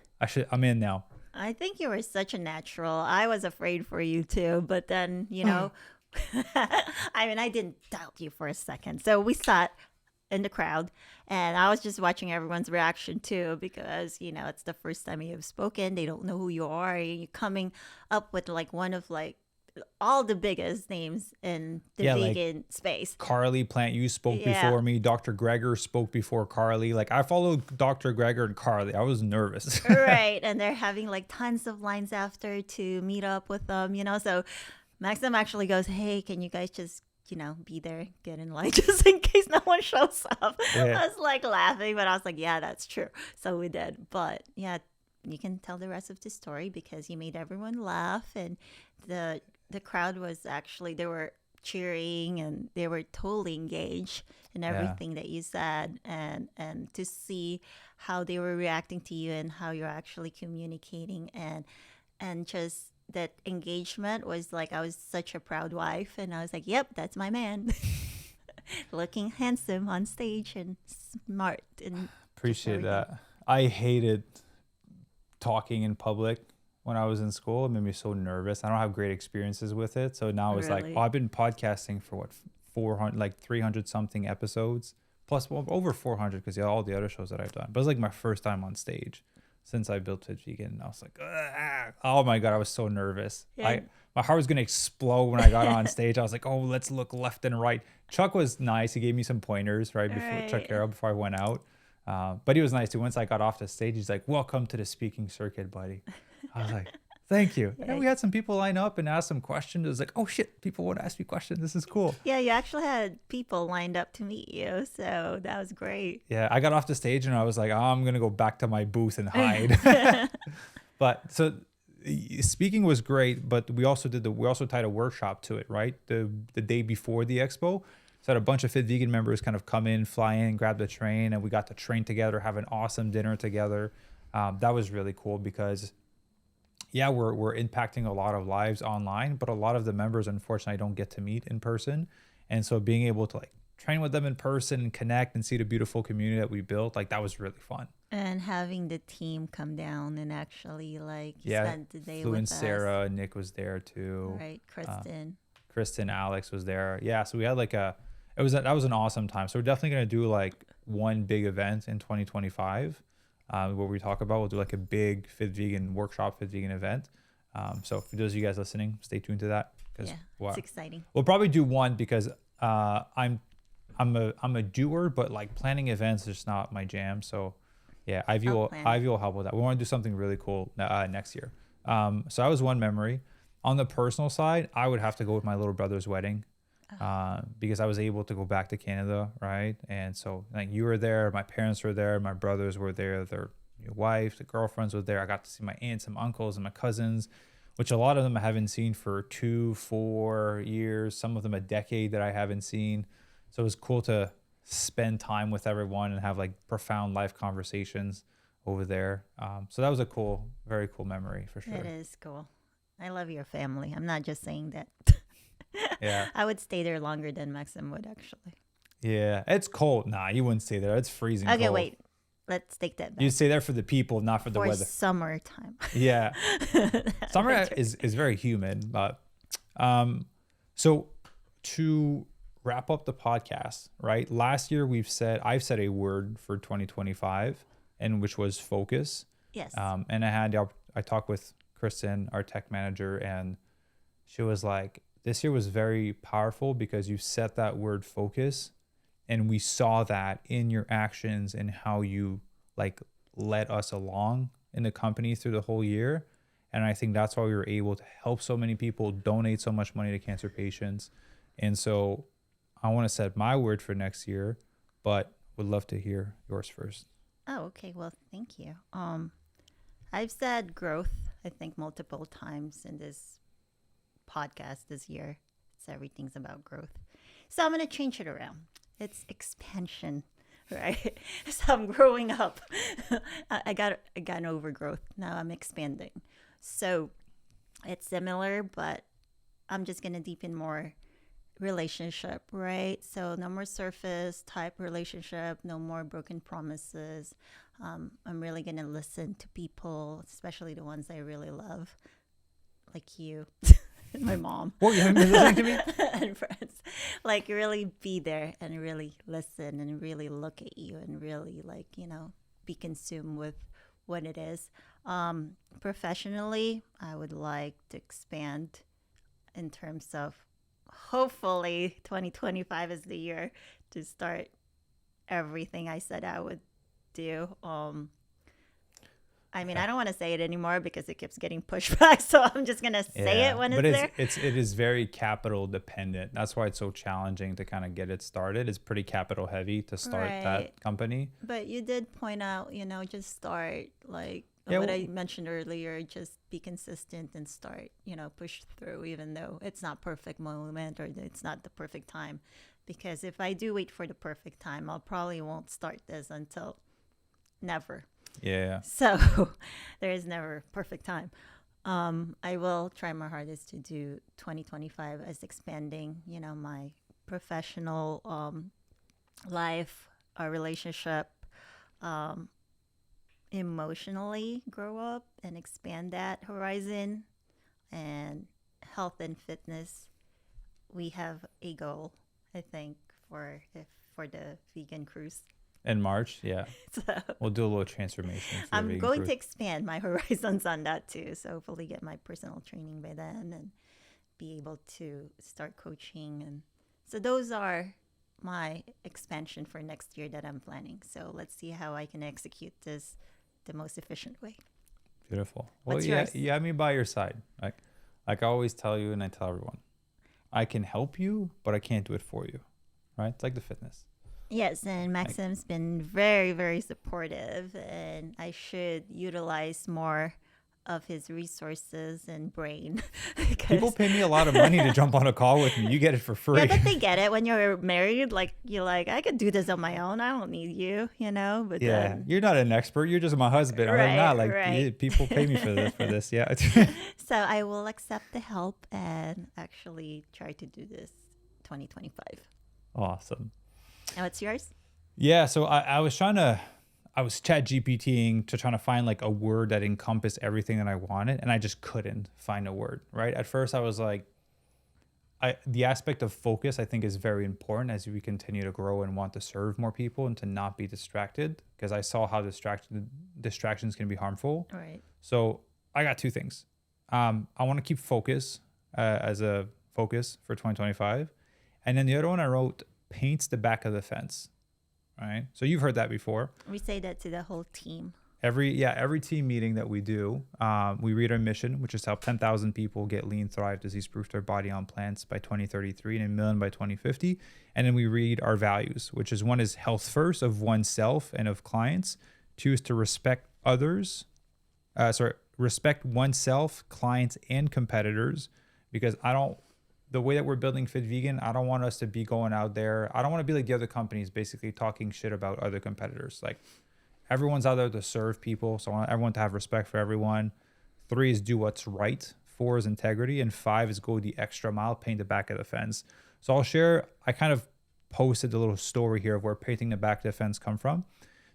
I'm in now.
I think you were such a natural. I was afraid for you too, but then, I mean, I didn't doubt you for a second. So we sat in the crowd and I was just watching everyone's reaction too, because, it's the first time you have spoken. They don't know who you are. You're coming up with like one of like all the biggest names in the vegan space.
Carly Plant, you spoke before me. Dr. Greger spoke before Carly. Like I followed Dr. Greger and Carly. I was nervous.
Right. And they're having like tons of lines after to meet up with them, So Maxim actually goes, hey, can you guys just, be there, get in line just in case no one shows up.
Yeah.
I was like laughing, but I was like, yeah, that's true. So we did. But yeah, you can tell the rest of the story because you made everyone laugh, and the crowd was actually, they were cheering and they were totally engaged in everything that you said, and to see how they were reacting to you and how you're actually communicating, and just that engagement was like, I was such a proud wife, and I was like, yep, that's my man. Looking handsome on stage and smart. And
appreciate that. I hated talking in public when I was in school. It made me so nervous. I don't have great experiences with it. So now it's like, I've been podcasting for 300 something episodes, plus over 400 because all the other shows that I've done. But it's like my first time on stage since I built FitVegan. And I was like, oh my God, I was so nervous.
Yeah.
My heart was going to explode when I got on stage. I was like, oh, let's look left and right. Chuck was nice. He gave me some pointers, right? Chuck Carroll before I went out. But he was nice too. Once I got off the stage, he's like, welcome to the speaking circuit, buddy. I was like, thank you. And then we had some people line up and ask some questions. It was like, oh shit, people want to ask me questions. This is cool.
Yeah, you actually had people lined up to meet you. So that was great.
Yeah, I got off the stage and I was like, oh, I'm going to go back to my booth and hide. But so speaking was great, but we also tied a workshop to it, right? The day before the expo. So I had a bunch of FitVegan members kind of come in, fly in, grab the train, and we got to train together, have an awesome dinner together. That was really cool because we're impacting a lot of lives online, but a lot of the members, unfortunately, don't get to meet in person. And so being able to like train with them in person and connect and see the beautiful community that we built, like that was really fun.
And having the team come down and actually spend the day with us.
Sarah, Nick was there too.
Right, Kristen.
Alex was there. Yeah, so we had that was an awesome time. So we're definitely going to do like one big event in 2025. What we talk about, we'll do like a big FitVegan workshop, FitVegan event. So for those of you guys listening, stay tuned to that. because
Yeah, it's exciting.
we'll probably do one because I'm a doer, but like planning events is not my jam. So yeah, Ivy will help with that. We want to do something really cool next year. So that was one memory. On the personal side, I would have to go with my little brother's wedding. Because I was able to go back to Canada, right? And so like you were there, my parents were there, my brothers were there, their wife, the girlfriends were there. I got to see my aunts and my uncles and my cousins, which a lot of them I haven't seen for 2-4 years, some of them a decade that I haven't seen. So it was cool to spend time with everyone and have like profound life conversations over there. So that was a very cool memory for sure.
It is cool. I love your family. I'm not just saying that.
Yeah.
I would stay there longer than Maxim would, actually.
Yeah. It's cold. Nah, you wouldn't stay there. It's freezing cold.
Okay, wait. Let's take that back.
You stay there for the people, not for the weather.
Summertime.
Yeah. Summer is very humid. But so to wrap up the podcast, right? Last year I've said a word for 2025, and which was focus.
Yes.
And I talked with Kristen, our tech manager, and she was like, this year was very powerful because you set that word focus, and we saw that in your actions and how you like led us along in the company through the whole year. And I think that's why we were able to help so many people, donate so much money to cancer patients. And so I want to set my word for next year, but would love to hear yours first.
Oh, okay. Well, thank you. I've said growth, I think, multiple times in this podcast this year. It's everything's about growth. So I'm going to change it around. It's expansion, right? So I'm growing up. I got over growth. Now I'm expanding. So it's similar, but I'm just going to deepen more relationship, right? So no more surface type relationship, no more broken promises. I'm really going to listen to people, especially the ones I really love, like you. My mom.
What, you haven't been listening to me?
And friends. Like really be there and really listen and really look at you and really like, be consumed with what it is. Professionally, I would like to expand in terms of hopefully 2025 is the year to start everything I said I would do. I mean, I don't want to say it anymore because it keeps getting pushed back. So I'm just going to say it when it's there.
But it is very capital dependent. That's why it's so challenging to kind of get it started. It's pretty capital heavy to start that company.
But you did point out, just start like what I mentioned earlier, just be consistent and start, push through, even though it's not perfect moment or it's not the perfect time. Because if I do wait for the perfect time, I'll probably won't start this until never.
Yeah.
So there is never perfect time. I will try my hardest to do 2025 as expanding, my professional life, our relationship, emotionally grow up and expand that horizon, and health and fitness. We have a goal, I think, for the vegan cruise.
In March, yeah.
So
we'll do a little transformation.
I'm going to expand my horizons on that too. So hopefully get my personal training by then and be able to start coaching. And so those are my expansion for next year that I'm planning. So let's see how I can execute this the most efficient way.
Beautiful.
What's yours?
You have me by your side. Like I always tell you and I tell everyone, I can help you, but I can't do it for you. Right? It's like the fitness.
Yes, and Maxim's been very, very supportive, and I should utilize more of his resources and brain.
People pay me a lot of money to jump on a call with me. You get it for free.
Yeah, but they get it when you're married. Like, you're like, I could do this on my own. I don't need you, But
yeah,
then,
you're not an expert. You're just my husband.
Right,
I'm not. Like,
right.
People pay me for this. Yeah.
So I will accept the help and actually try to do this 2025.
Awesome.
And what's yours?
Yeah, so I was chat GPTing to trying to find like a word that encompassed everything that I wanted, and I just couldn't find a word, right? At first I was like, the aspect of focus I think is very important as we continue to grow and want to serve more people and to not be distracted, because I saw how distractions can be harmful.
Right.
So I got two things. I want to keep focus as a focus for 2025. And then the other one I wrote, paints the back of the fence. Right. So you've heard that before.
We say that to the whole team.
Every team meeting that we do, we read our mission, which is to help 10,000 people get lean, thrive, disease-proof their body on plants by 2033 and 1 million by 2050. And then we read our values, which is one is health first of oneself and of clients. 2 is to respect others. Respect oneself, clients, and competitors, because the way that we're building FitVegan, I don't want us to be going out there. I don't want to be like the other companies basically talking shit about other competitors. Like, everyone's out there to serve people. So I want everyone to have respect for everyone. 3 is do what's right. 4 is integrity. And 5 is go the extra mile, paint the back of the fence. So I'll share, I kind of posted a little story here of where painting the back of the fence come from.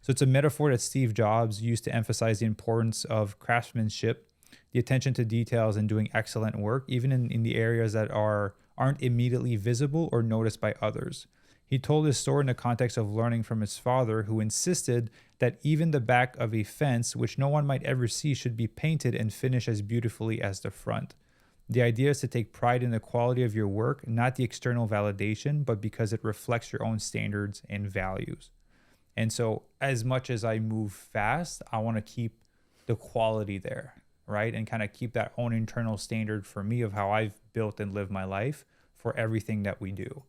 So it's a metaphor that Steve Jobs used to emphasize the importance of craftsmanship, the attention to details, and doing excellent work, even in the areas that aren't immediately visible or noticed by others. He told his story in the context of learning from his father, who insisted that even the back of a fence, which no one might ever see, should be painted and finished as beautifully as the front. The idea is to take pride in the quality of your work, not the external validation, but because it reflects your own standards and values. And so as much as I move fast, I want to keep the quality there, right? And kind of keep that own internal standard for me of how I've built and lived my life for everything that we do.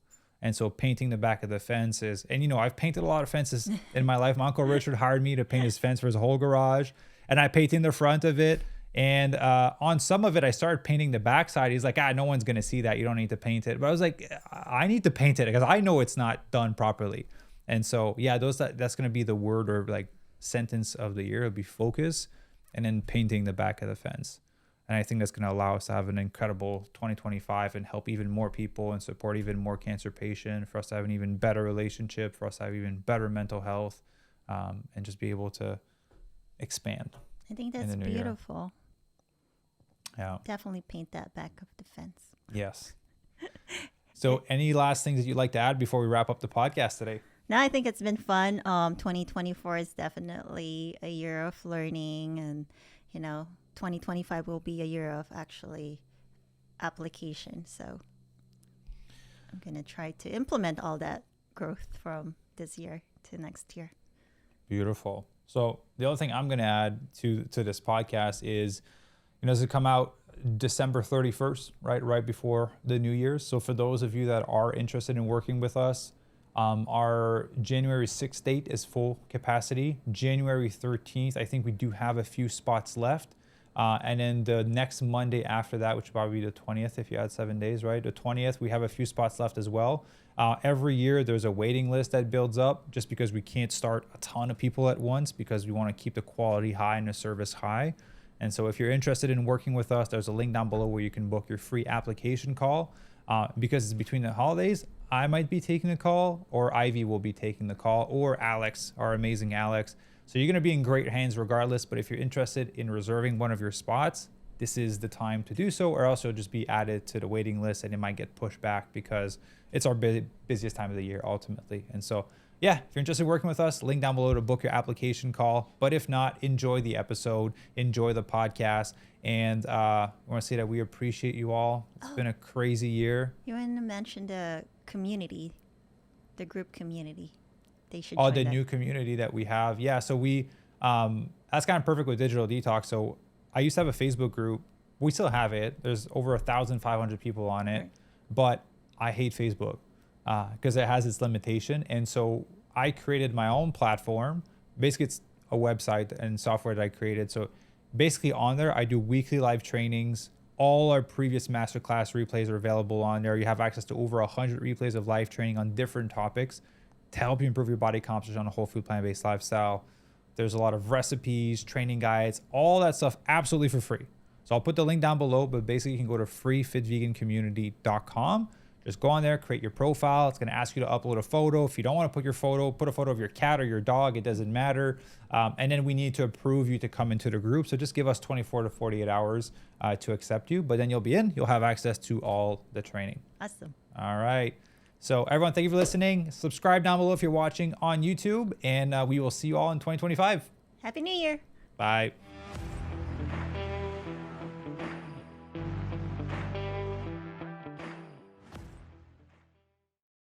And so painting the back of the fence is, and I've painted a lot of fences in my life. My Uncle Richard hired me to paint his fence for his whole garage, and I painted the front of it. And on some of it, I started painting the backside. He's like, no one's going to see that. You don't need to paint it. But I was like, I need to paint it because I know it's not done properly. And so, that's going to be the word or like sentence of the year. It'll be focus and then painting the back of the fence. And I think that's going to allow us to have an incredible 2025 and help even more people and support even more cancer patients, for us to have an even better relationship, for us to have even better mental health, and just be able to expand.
I think that's beautiful.
Yeah.
Definitely paint that back of the fence.
Yes. So any last things that you'd like to add before we wrap up the podcast today?
No, I think it's been fun. 2024 is definitely a year of learning, and 2025 will be a year of actually application. So I'm going to try to implement all that growth from this year to next year.
Beautiful. So the other thing I'm going to add to this podcast is, does it come out December 31st, right before the New Year's? So for those of you that are interested in working with us, our January 6th date is full capacity. January 13th, I think we do have a few spots left. And then the next Monday after that, which would probably be the 20th if you add 7 days, right? The 20th, we have a few spots left as well. Every year there's a waiting list that builds up just because we can't start a ton of people at once because we want to keep the quality high and the service high. And so if you're interested in working with us, there's a link down below where you can book your free application call. Because it's between the holidays, I might be taking the call, or Ivy will be taking the call, or Alex, our amazing Alex. So you're going to be in great hands regardless. But if you're interested in reserving one of your spots, this is the time to do so, or else you'll just be added to the waiting list and it might get pushed back because it's our busiest time of the year ultimately. And so, if you're interested in working with us, link down below to book your application call. But if not, enjoy the episode, enjoy the podcast. And I want to say that we appreciate you all. It's been a crazy year.
You want to mention the community, the group community. They should join
the
that.
new community that we have. Yeah, so we, that's kind of perfect with Digital Detox. So I used to have a Facebook group. We still have it. There's over 1,500 people on it. Right. But I hate Facebook because it has its limitation. And so I created my own platform. Basically, it's a website and software that I created. So basically on there, I do weekly live trainings. All our previous masterclass replays are available on there. You have access to over 100 replays of live training on different topics to help you improve your body composition on a whole food, plant-based lifestyle. There's a lot of recipes, training guides, all that stuff absolutely for free. So I'll put the link down below, but basically you can go to freefitvegancommunity.com. Just go on there, create your profile. It's going to ask you to upload a photo. If you don't want to put your photo, put a photo of your cat or your dog. It doesn't matter. And then we need to approve you to come into the group. So just give us 24 to 48 hours to accept you. But then you'll be in. You'll have access to all the training.
Awesome.
All right. So everyone, thank you for listening. Subscribe down below if you're watching on YouTube. And we will see you all in 2025.
Happy New Year.
Bye.